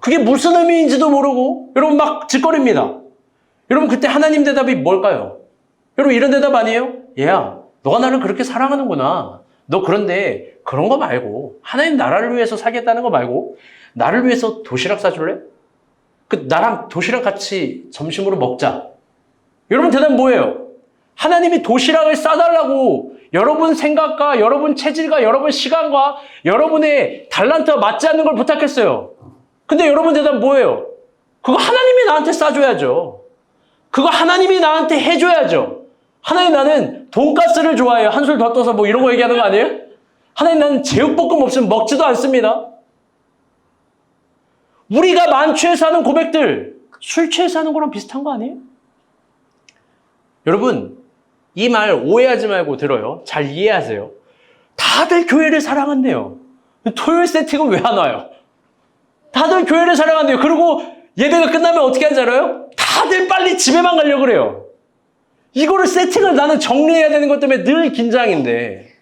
그게 무슨 의미인지도 모르고 여러분 막 짓거립니다. 여러분 그때 하나님 대답이 뭘까요? 여러분 이런 대답 아니에요? 얘야, 너가 나를 그렇게 사랑하는구나. 너 그런데 그런 거 말고 하나님 나라를 위해서 살겠다는 거 말고 나를 위해서 도시락 싸줄래? 그 나랑 도시락 같이 점심으로 먹자. 여러분 대답 뭐예요? 하나님이 도시락을 싸달라고 여러분 생각과 여러분 체질과 여러분 시간과 여러분의 달란트와 맞지 않는 걸 부탁했어요. 근데 여러분 대답 뭐예요? 그거 하나님이 나한테 싸줘야죠. 그거 하나님이 나한테 해줘야죠. 하나님 나는 돈가스를 좋아해요. 한술 더 떠서 뭐 이런 거 얘기하는 거 아니에요? 하나님 나는 제육볶음 없으면 먹지도 않습니다. 우리가 만취해서 하는 고백들 술 취해서 하는 거랑 비슷한 거 아니에요? 여러분 이 말 오해하지 말고 들어요. 잘 이해하세요. 다들 교회를 사랑한대요. 토요일 세팅은 왜 안 와요? 다들 교회를 사랑한대요. 그리고 예배가 끝나면 어떻게 하는지 알아요? 다들 빨리 집에만 가려고 그래요. 이거를 세팅을 나는 정리해야 되는 것 때문에 늘 긴장인데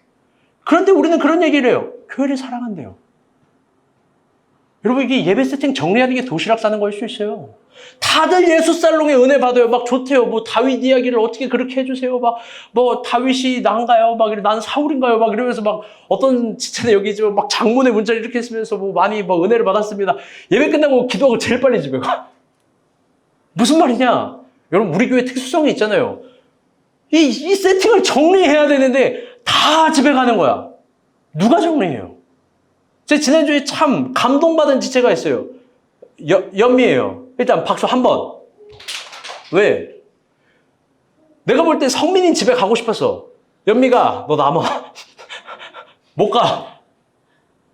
그런데 우리는 그런 얘기를 해요. 교회를 사랑한대요. 여러분 이게 예배 세팅 정리하는 게 도시락 싸는 거일 수 있어요. 다들 예수 살롱에 은혜 받아요. 막 좋대요. 뭐 다윗 이야기를 어떻게 그렇게 해주세요. 막 뭐 다윗이 난가요? 막 나는 사울인가요? 막 이러면서 막 어떤 지체는 여기 지금 막 장문의 문자를 이렇게 쓰면서 뭐 많이 뭐 은혜를 받았습니다. 예배 끝나고 기도하고 제일 빨리 집에 가. 무슨 말이냐? 여러분 우리 교회 특수성이 있잖아요. 이 세팅을 정리해야 되는데 다 집에 가는 거야. 누가 정리해요? 제 지난주에 참 감동받은 지체가 있어요. 연미예요. 일단 박수 한 번. 왜? 내가 볼 때 성민이 집에 가고 싶었어. 연미가 너 남아. 못 가.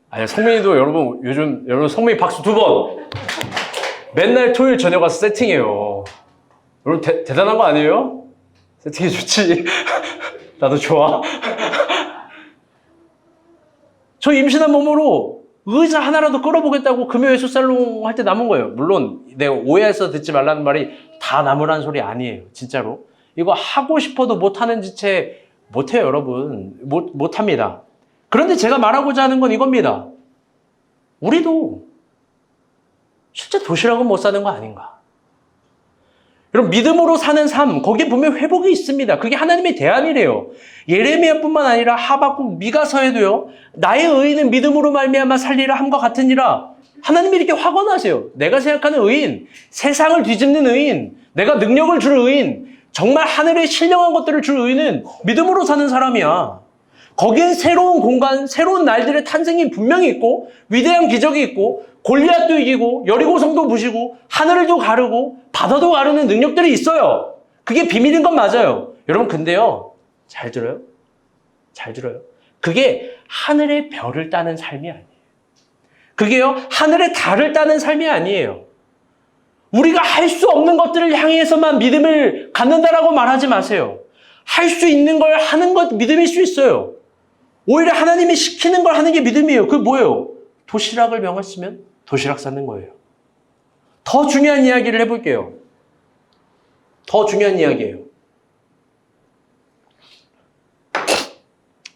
아니 성민이도 여러분 요즘 여러분 성민이 박수 2번. 맨날 토요일 저녁 와서 세팅해요. 여러분 대단한 거 아니에요? 세팅이 좋지. 나도 좋아. 저 임신한 몸으로 의자 하나라도 끌어보겠다고 금요 예수살롱 할 때 남은 거예요. 물론 내가 오해해서 듣지 말라는 말이 다 남으라는 소리 아니에요. 진짜로. 이거 하고 싶어도 못하는 지체 못해요, 여러분. 못합니다. 그런데 제가 말하고자 하는 건 이겁니다. 우리도 실제 도시락은 못 사는 거 아닌가? 여러분 믿음으로 사는 삶 거기에 보면 회복이 있습니다. 그게 하나님의 대안이래요. 예레미야뿐만 아니라 하박국 미가서에도요. 나의 의인은 믿음으로 말미암아 살리라 함과 같으니라. 하나님이 이렇게 확언하세요. 내가 생각하는 의인, 세상을 뒤집는 의인, 내가 능력을 줄 의인, 정말 하늘의 신령한 것들을 줄 의인은 믿음으로 사는 사람이야. 거기엔 새로운 공간, 새로운 날들의 탄생이 분명히 있고 위대한 기적이 있고 골리앗도 이기고 여리고성도 부시고 하늘도 가르고 바다도 가르는 능력들이 있어요. 그게 비밀인 건 맞아요. 여러분 근데요. 잘 들어요? 잘 들어요. 그게 하늘의 별을 따는 삶이 아니에요. 그게요. 하늘의 달을 따는 삶이 아니에요. 우리가 할 수 없는 것들을 향해서만 믿음을 갖는다라고 말하지 마세요. 할 수 있는 걸 하는 것 믿음일 수 있어요. 오히려 하나님이 시키는 걸 하는 게 믿음이에요. 그게 뭐예요? 도시락을 명했으면 도시락 싸는 거예요. 더 중요한 이야기를 해볼게요. 더 중요한 이야기예요.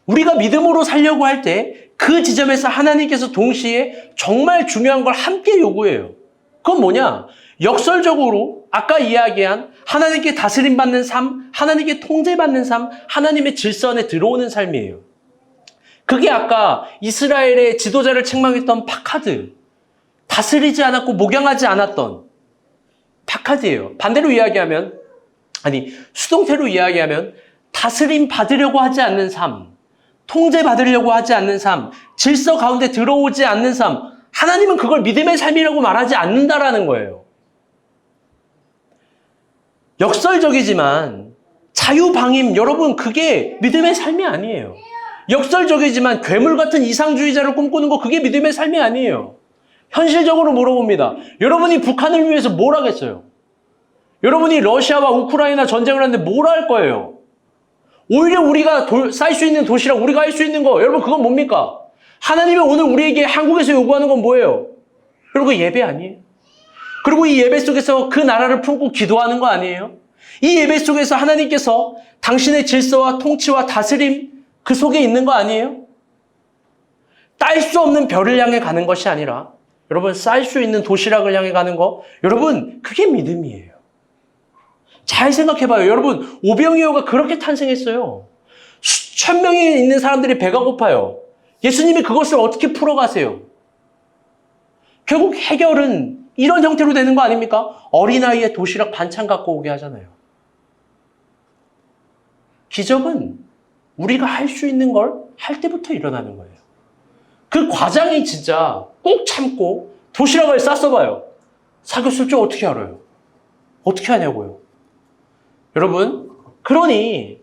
우리가 믿음으로 살려고 할 때 그 지점에서 하나님께서 동시에 정말 중요한 걸 함께 요구해요. 그건 뭐냐? 역설적으로 아까 이야기한 하나님께 다스림받는 삶, 하나님께 통제받는 삶, 하나님의 질서 안에 들어오는 삶이에요. 그게 아까 이스라엘의 지도자를 책망했던 파카드, 다스리지 않았고 목양하지 않았던 파카드예요. 반대로 이야기하면, 수동태로 이야기하면 다스림 받으려고 하지 않는 삶, 통제받으려고 하지 않는 삶, 질서 가운데 들어오지 않는 삶, 하나님은 그걸 믿음의 삶이라고 말하지 않는다라는 거예요. 역설적이지만 자유방임, 여러분 그게 믿음의 삶이 아니에요. 역설적이지만 괴물 같은 이상주의자를 꿈꾸는 거 그게 믿음의 삶이 아니에요. 현실적으로 물어봅니다. 여러분이 북한을 위해서 뭘 하겠어요? 여러분이 러시아와 우크라이나 전쟁을 하는데 뭘 할 거예요? 오히려 우리가 쌓일 수 있는 도시락, 우리가 할 수 있는 거, 여러분 그건 뭡니까? 하나님이 오늘 우리에게 한국에서 요구하는 건 뭐예요? 여러분 그 예배 아니에요? 그리고 이 예배 속에서 그 나라를 품고 기도하는 거 아니에요? 이 예배 속에서 하나님께서 당신의 질서와 통치와 다스림 그 속에 있는 거 아니에요? 딸 수 없는 별을 향해 가는 것이 아니라 여러분 쌓일 수 있는 도시락을 향해 가는 거, 여러분 그게 믿음이에요. 잘 생각해봐요. 여러분 오병이어가 그렇게 탄생했어요. 수천 명이 있는 사람들이 배가 고파요. 예수님이 그것을 어떻게 풀어가세요? 결국 해결은 이런 형태로 되는 거 아닙니까? 어린아이의 도시락 반찬 갖고 오게 하잖아요. 기적은 우리가 할 수 있는 걸 할 때부터 일어나는 거예요. 그 과장이 진짜 꼭 참고 도시락을 쌌어봐요. 사겼을 줄 어떻게 알아요? 어떻게 하냐고요? 여러분, 그러니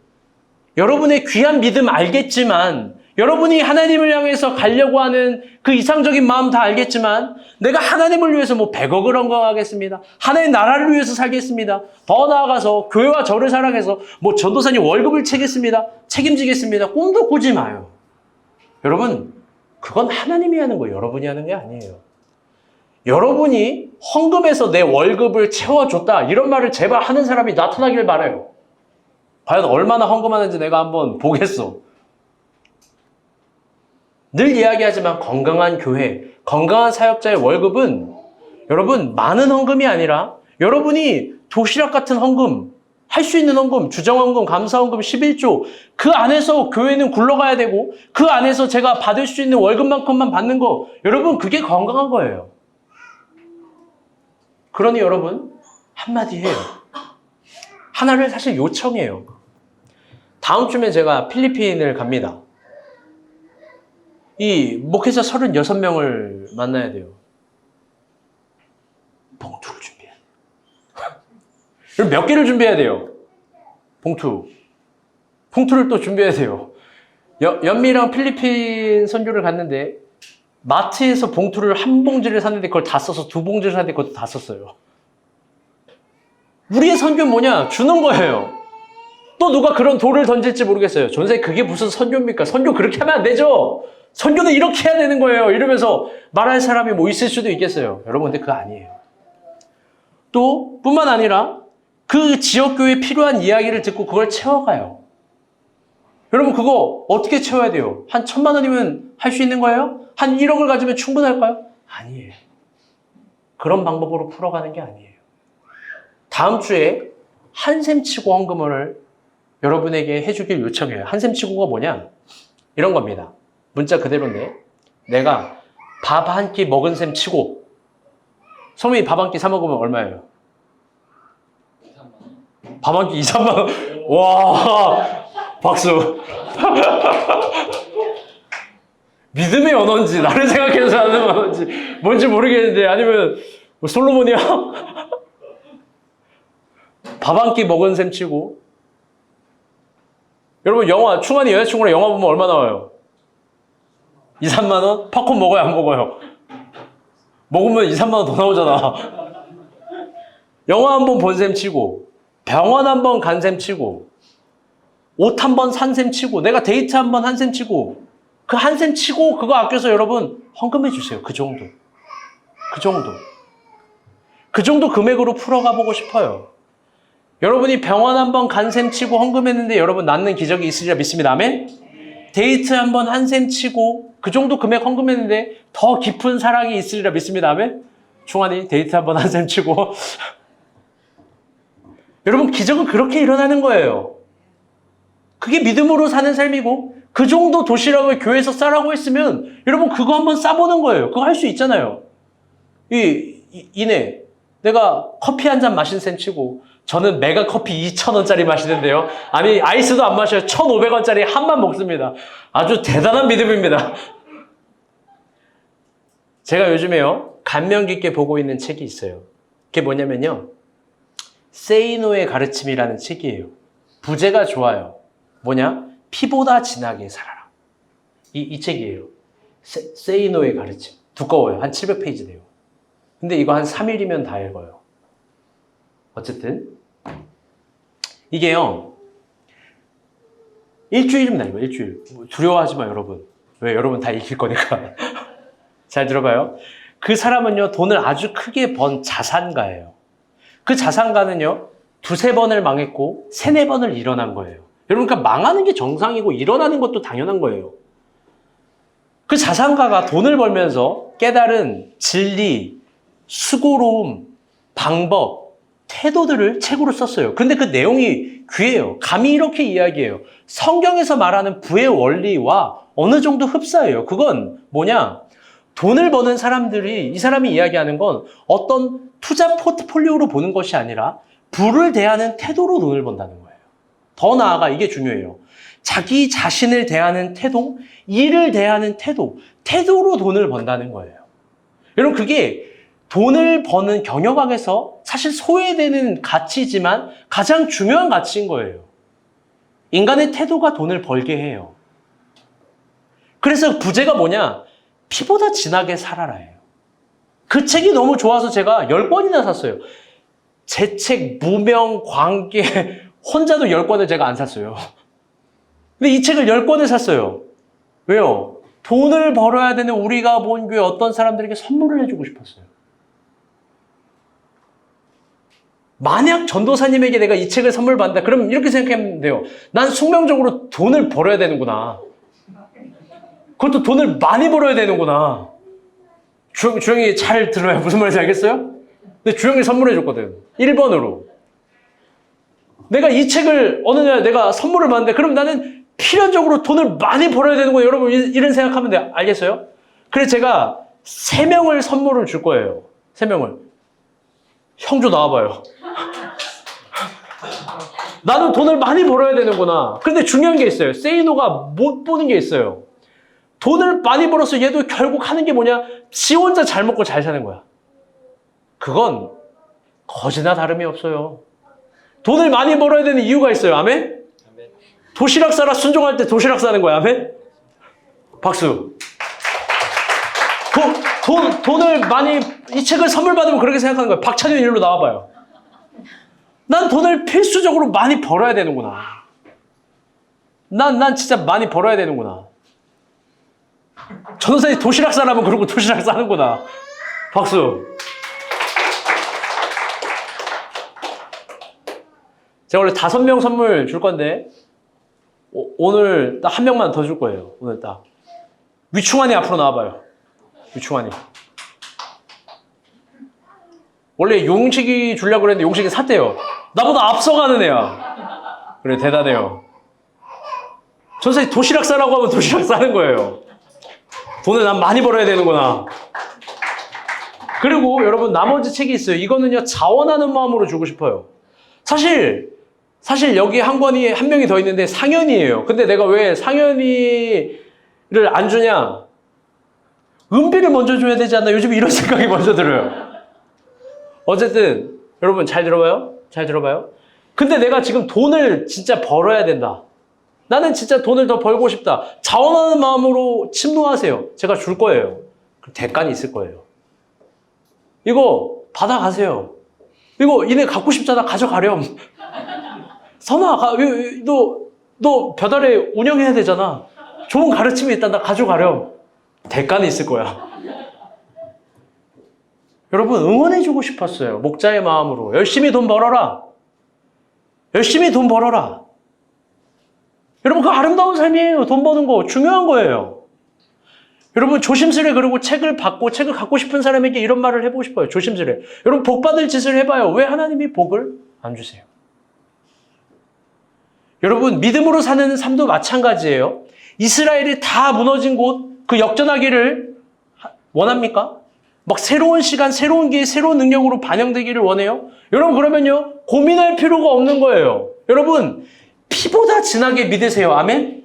여러분의 귀한 믿음 알겠지만, 여러분이 하나님을 향해서 가려고 하는 그 이상적인 마음 다 알겠지만, 내가 하나님을 위해서 100억을 헌금하겠습니다. 하나님의 나라를 위해서 살겠습니다. 더 나아가서 교회와 저를 사랑해서 전도사님 월급을 책임지겠습니다. 꿈도 꾸지 마요. 여러분, 그건 하나님이 하는 거예요. 여러분이 하는 게 아니에요. 여러분이 헌금해서 내 월급을 채워줬다, 이런 말을 제발 하는 사람이 나타나길 바라요. 과연 얼마나 헌금하는지 내가 한번 보겠어. 늘 이야기하지만 건강한 교회, 건강한 사역자의 월급은 여러분 많은 헌금이 아니라 여러분이 도시락 같은 헌금, 할 수 있는 헌금, 주정헌금, 감사헌금, 11조 그 안에서 교회는 굴러가야 되고 그 안에서 제가 받을 수 있는 월급만큼만 받는 거, 여러분 그게 건강한 거예요. 그러니 여러분 한마디 해요. 하나를 사실 요청해요. 다음 주면 제가 필리핀을 갑니다. 이 목회자 36명을 만나야 돼요. 봉투를 준비해야 돼요. 그럼 몇 개를 준비해야 돼요? 봉투를 또 준비해야 돼요. 연미랑 필리핀 선교를 갔는데 마트에서 봉투를 한 봉지를 샀는데 그걸 다 써서 2봉지를 샀는데 그것도 다 썼어요. 우리의 선교는 뭐냐? 주는 거예요. 또 누가 그런 돌을 던질지 모르겠어요. 전세 그게 무슨 선교입니까? 선교 그렇게 하면 안 되죠. 선교는 이렇게 해야 되는 거예요. 이러면서 말할 사람이 있을 수도 있겠어요. 여러분 근데 그거 아니에요. 또 뿐만 아니라 그 지역교회에 필요한 이야기를 듣고 그걸 채워가요. 여러분 그거 어떻게 채워야 돼요? 한 1,000만 원이면 할 수 있는 거예요? 한 1억을 가지면 충분할까요? 아니에요. 그런 방법으로 풀어가는 게 아니에요. 다음 주에 한샘치고 헌금을 여러분에게 해주길 요청해요. 한샘치고가 뭐냐? 이런 겁니다. 문자 그대로인데 내가 밥 한 끼 먹은 셈 치고 성민이 밥 한 끼 사 먹으면 얼마예요? 2-3만. 밥 한 끼 2-3만 원. 와 박수. 믿음의 언어인지 나를 생각해서 하는 언어인지 뭔지 모르겠는데 아니면 뭐 솔로몬이야? 밥 한 끼 먹은 셈 치고 여러분 영화 충환이 여자친구랑 영화 보면 얼마 나와요? 2, 3만 원? 팝콘 먹어요 안 먹어요? 먹으면 2, 3만 원 더 나오잖아. 영화 한 번 본 셈 치고 병원 한 번 간 셈 치고 옷 한 번 산 셈 치고 내가 데이트 한 번 한 셈 치고 그 한 셈 치고 그거 아껴서 여러분 헌금해 주세요. 그 정도. 그 정도 금액으로 풀어가 보고 싶어요. 여러분이 병원 한 번 간 셈 치고 헌금했는데 여러분 낫는 기적이 있으리라 믿습니다. 아멘? 데이트 한 번 한 셈 치고 그 정도 금액 헌금했는데 더 깊은 사랑이 있으리라 믿습니다. 아멘? 충환이 데이트 한 번 한 셈 치고 여러분 기적은 그렇게 일어나는 거예요. 그게 믿음으로 사는 삶이고 그 정도 도시락을 교회에서 싸라고 했으면 여러분 그거 한번 싸보는 거예요. 그거 할 수 있잖아요. 이내 내가 커피 한 잔 마신 셈 치고 저는 메가 커피 2,000원짜리 마시는데요. 아니 아이스도 안 마셔요. 1,500원짜리 한만 먹습니다. 아주 대단한 믿음입니다. 제가 요즘에요. 감명 깊게 보고 있는 책이 있어요. 그게 뭐냐면요. 세이노의 가르침이라는 책이에요. 부제가 좋아요. 뭐냐? 피보다 진하게 살아라. 이 책이에요. 세이노의 가르침. 두꺼워요. 한 700페이지 돼요. 근데 이거 한 3일이면 다 읽어요. 어쨌든 이게요. 일주일이면 읽어요. 일주일. 두려워하지 마 여러분. 왜? 여러분 다 읽힐 거니까. 잘 들어봐요. 그 사람은요. 돈을 아주 크게 번 자산가예요. 그 자산가는요. 2, 3번을 망했고 3, 4번을 일어난 거예요. 여러분 그러니까 망하는 게 정상이고 일어나는 것도 당연한 거예요. 그 자산가가 돈을 벌면서 깨달은 진리, 수고로움, 방법, 태도들을 책으로 썼어요. 근데 그 내용이 귀해요. 감히 이렇게 이야기해요. 성경에서 말하는 부의 원리와 어느 정도 흡사해요. 그건 뭐냐? 돈을 버는 사람들이 이 사람이 이야기하는 건 어떤 투자 포트폴리오로 보는 것이 아니라 부를 대하는 태도로 돈을 번다는 거예요. 더 나아가 이게 중요해요. 자기 자신을 대하는 태도, 일을 대하는 태도로 돈을 번다는 거예요. 여러분 그게 돈을 버는 경영학에서 사실 소외되는 가치지만 가장 중요한 가치인 거예요. 인간의 태도가 돈을 벌게 해요. 그래서 부제가 뭐냐? 피보다 진하게 살아라예요. 그 책이 너무 좋아서 제가 10권이나 샀어요. 제 책 무명, 관계, 혼자도 10권을 제가 안 샀어요. 근데 이 책을 10권을 샀어요. 왜요? 돈을 벌어야 되는 우리가 본 교회 어떤 사람들에게 선물을 해주고 싶었어요. 만약 전도사님에게 내가 이 책을 선물 받는다. 그럼 이렇게 생각하면 돼요. 난 숙명적으로 돈을 벌어야 되는구나. 그것도 돈을 많이 벌어야 되는구나. 주영이 잘 들어요. 무슨 말인지 알겠어요? 근데 주영이 선물해 줬거든. 1번으로. 내가 이 책을 어느 날 내가 선물을 받는데 그럼 나는 필연적으로 돈을 많이 벌어야 되는 거예요. 여러분 이런 생각하면 돼요. 알겠어요? 그래서 제가 3명을 선물을 줄 거예요. 3명을. 형조 나와봐요. 나는 돈을 많이 벌어야 되는구나. 근데 중요한 게 있어요. 세이노가 못 보는 게 있어요. 돈을 많이 벌어서 얘도 결국 하는 게 뭐냐? 지 혼자 잘 먹고 잘 사는 거야. 그건 거지나 다름이 없어요. 돈을 많이 벌어야 되는 이유가 있어요. 아멘? 도시락 싸라 순종할 때 도시락 싸는 거야. 아멘? 박수. 돈을 많이, 이 책을 선물 받으면 그렇게 생각하는 거예요. 박찬현 일로 나와봐요. 난 돈을 필수적으로 많이 벌어야 되는구나. 난 진짜 많이 벌어야 되는구나. 전도사님 도시락 싸라면 그러고 도시락 싸는구나. 박수. 제가 원래 5명 선물 줄 건데 오늘 딱 1명만 더 줄 거예요. 오늘 딱. 위충환이 앞으로 나와봐요. 위충환이. 원래 용식이 주려고 그랬는데 용식이 샀대요. 나보다 앞서가는 애야. 그래 대단해요. 전도사님 도시락 싸라고 하면 도시락 싸는 거예요. 돈을 난 많이 벌어야 되는구나. 그리고 여러분 나머지 책이 있어요. 이거는요 자원하는 마음으로 주고 싶어요. 사실 여기 한 명이 더 있는데 상현이에요. 근데 내가 왜 상현이를 안 주냐? 은비를 먼저 줘야 되지 않나? 요즘 이런 생각이 먼저 들어요. 어쨌든 여러분 잘 들어봐요. 잘 들어봐요. 근데 내가 지금 돈을 진짜 벌어야 된다. 나는 진짜 돈을 더 벌고 싶다. 자원하는 마음으로 침노하세요. 제가 줄 거예요. 그럼 대가는 있을 거예요. 이거 받아가세요. 이거 이네 갖고 싶잖아. 가져가렴. 선아, 너 벼달에 운영해야 되잖아. 좋은 가르침이 있다. 나 가져가렴. 대가는 있을 거야. 여러분 응원해주고 싶었어요. 목자의 마음으로. 열심히 돈 벌어라. 열심히 돈 벌어라. 여러분 그 아름다운 삶이에요. 돈 버는 거 중요한 거예요. 여러분 조심스레 그리고 책을 받고 책을 갖고 싶은 사람에게 이런 말을 해보고 싶어요. 조심스레. 여러분 복 받을 짓을 해봐요. 왜 하나님이 복을 안 주세요? 여러분 믿음으로 사는 삶도 마찬가지예요. 이스라엘이 다 무너진 곳 그 역전하기를 원합니까? 막 새로운 시간, 새로운 기회, 새로운 능력으로 반영되기를 원해요? 여러분 그러면요 고민할 필요가 없는 거예요. 여러분 피보다 진하게 믿으세요. 아멘?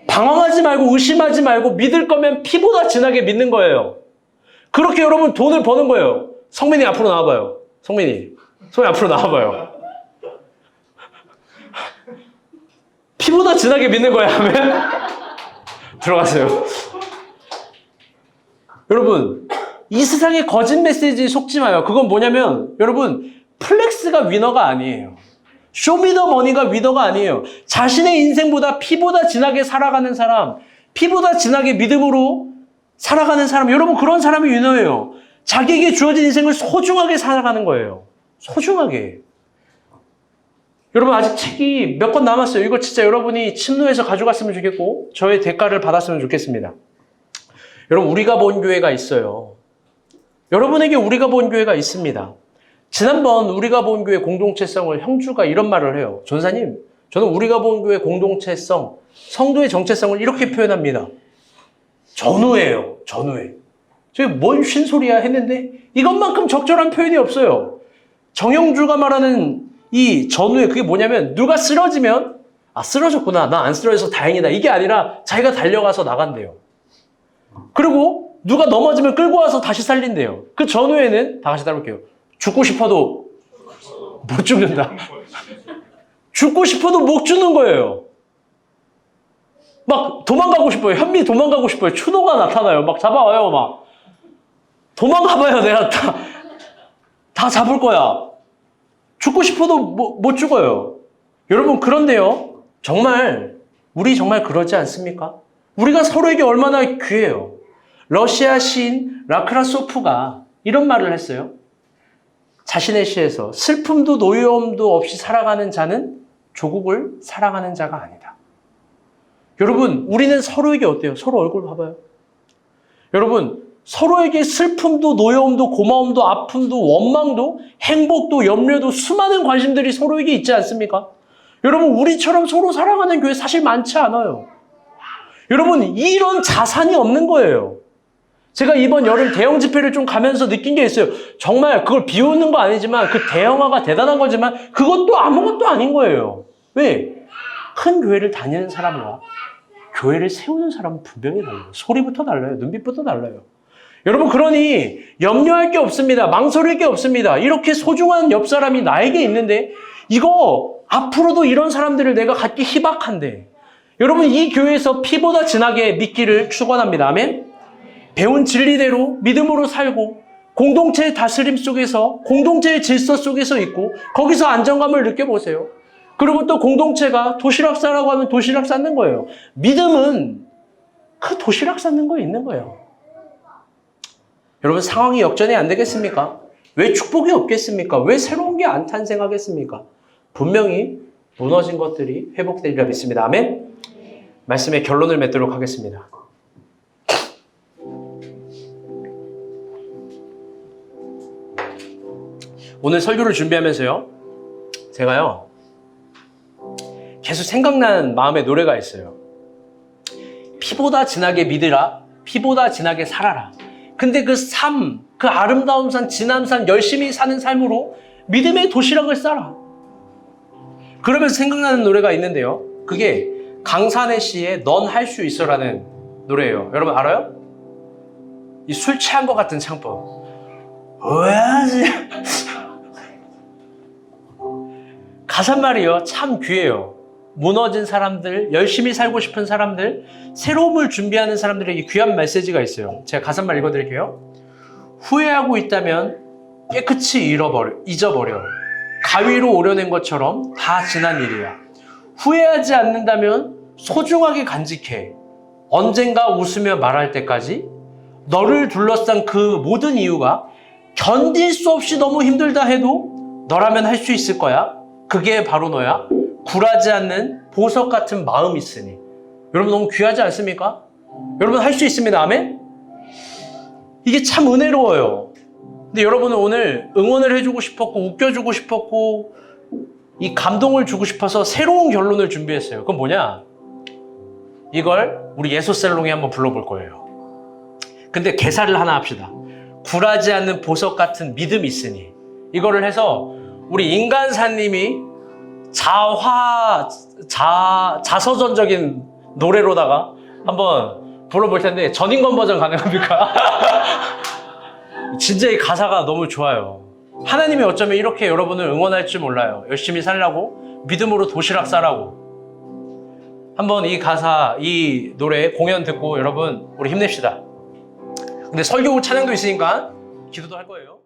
방황하지 말고 의심하지 말고 믿을 거면 피보다 진하게 믿는 거예요. 그렇게 여러분 돈을 버는 거예요. 성민이 앞으로 나와봐요. 성민이 앞으로 나와봐요. 피보다 진하게 믿는 거예요. 아멘? 들어가세요. 여러분 이 세상의 거짓 메시지에 속지 마요. 그건 뭐냐면 여러분 플렉스가 위너가 아니에요. 쇼미더머니가 위너가 아니에요. 자신의 인생보다 피보다 진하게 살아가는 사람, 피보다 진하게 믿음으로 살아가는 사람, 여러분 그런 사람이 위너예요. 자기에게 주어진 인생을 소중하게 살아가는 거예요. 소중하게. 여러분 아직 책이 몇 권 남았어요. 이거 진짜 여러분이 침노해서 가져갔으면 좋겠고 저의 대가를 받았으면 좋겠습니다. 여러분 우리가 본 교회가 있어요. 여러분에게 우리가 본 교회가 있습니다. 지난번 우리가 본 교회 공동체성을 형주가 이런 말을 해요. 전사님, 저는 우리가 본 교회 공동체성, 성도의 정체성을 이렇게 표현합니다. 전우예요. 전우회. 저게 뭔 쉰소리야 했는데 이것만큼 적절한 표현이 없어요. 정영주가 말하는 이 전우회 그게 뭐냐면 누가 쓰러지면 쓰러졌구나. 나 안 쓰러져서 다행이다. 이게 아니라 자기가 달려가서 나간대요. 그리고 누가 넘어지면 끌고 와서 다시 살린대요. 그 전후에는 다 같이 따라볼게요. 죽고 싶어도 못 죽는다. 죽고 싶어도 못 죽는 거예요. 막 도망가고 싶어요. 현미 도망가고 싶어요. 추노가 나타나요. 막 잡아와요. 막 도망가봐요. 내가 다 잡을 거야. 죽고 싶어도 못 죽어요. 여러분 그런데요. 우리 정말 그러지 않습니까? 우리가 서로에게 얼마나 귀해요. 러시아 시인 라크라소프가 이런 말을 했어요. 자신의 시에서 슬픔도 노여움도 없이 살아가는 자는 조국을 사랑하는 자가 아니다. 여러분 우리는 서로에게 어때요? 서로 얼굴 봐봐요. 여러분 서로에게 슬픔도 노여움도 고마움도 아픔도 원망도 행복도 염려도 수많은 관심들이 서로에게 있지 않습니까? 여러분 우리처럼 서로 사랑하는 교회 사실 많지 않아요. 여러분 이런 자산이 없는 거예요. 제가 이번 여름 대형 집회를 좀 가면서 느낀 게 있어요. 정말 그걸 비웃는 거 아니지만 그 대형화가 대단한 거지만 그것도 아무것도 아닌 거예요. 왜? 큰 교회를 다니는 사람과 교회를 세우는 사람은 분명히 달라요. 소리부터 달라요. 눈빛부터 달라요. 여러분 그러니 염려할 게 없습니다. 망설일 게 없습니다. 이렇게 소중한 옆 사람이 나에게 있는데 이거 앞으로도 이런 사람들을 내가 갖기 희박한데 여러분 이 교회에서 피보다 진하게 믿기를 축원합니다. 아멘. 배운 진리대로 믿음으로 살고 공동체의 다스림 속에서 공동체의 질서 속에서 있고 거기서 안정감을 느껴보세요. 그리고 또 공동체가 도시락 싸라고 하면 도시락 싸는 거예요. 믿음은 그 도시락 싸는 거에 있는 거예요. 여러분 상황이 역전이 안 되겠습니까? 왜 축복이 없겠습니까? 왜 새로운 게 안 탄생하겠습니까? 분명히 무너진 것들이 회복되리라 믿습니다. 아멘? 말씀의 결론을 맺도록 하겠습니다. 오늘 설교를 준비하면서요. 제가요. 계속 생각난 마음의 노래가 있어요. 피보다 진하게 믿으라. 피보다 진하게 살아라. 근데 그 삶, 그 아름다운 산, 진한 산, 열심히 사는 삶으로 믿음의 도시락을 싸라. 그러면서 생각나는 노래가 있는데요. 그게 강산의 시의 넌 할 수 있어라는 노래예요. 여러분 알아요? 이 술 취한 것 같은 창법. 왜지? 가사말이요. 참 귀해요. 무너진 사람들, 열심히 살고 싶은 사람들, 새로움을 준비하는 사람들에게 귀한 메시지가 있어요. 제가 가사말 읽어드릴게요. 후회하고 있다면 깨끗이 잊어버려. 가위로 오려낸 것처럼 다 지난 일이야. 후회하지 않는다면 소중하게 간직해. 언젠가 웃으며 말할 때까지 너를 둘러싼 그 모든 이유가 견딜 수 없이 너무 힘들다 해도 너라면 할 수 있을 거야. 그게 바로 너야. 굴하지 않는 보석 같은 마음이 있으니. 여러분 너무 귀하지 않습니까? 여러분 할 수 있습니다. 아멘? 이게 참 은혜로워요. 근데 여러분은 오늘 응원을 해주고 싶었고 웃겨주고 싶었고 이 감동을 주고 싶어서 새로운 결론을 준비했어요. 그건 뭐냐? 이걸 우리 예소살롱에 한번 불러볼 거예요. 근데 개사를 하나 합시다. 굴하지 않는 보석 같은 믿음이 있으니. 이거를 해서 우리 인간사님이 자서전적인 노래로다가 한번 불러볼 텐데 전인권 버전 가능합니까? 진짜 이 가사가 너무 좋아요. 하나님이 어쩌면 이렇게 여러분을 응원할지 몰라요. 열심히 살라고, 믿음으로 도시락 싸라고. 한번 이 가사, 이 노래 공연 듣고 여러분 우리 힘냅시다. 근데 설교 찬양도 있으니까 기도도 할 거예요.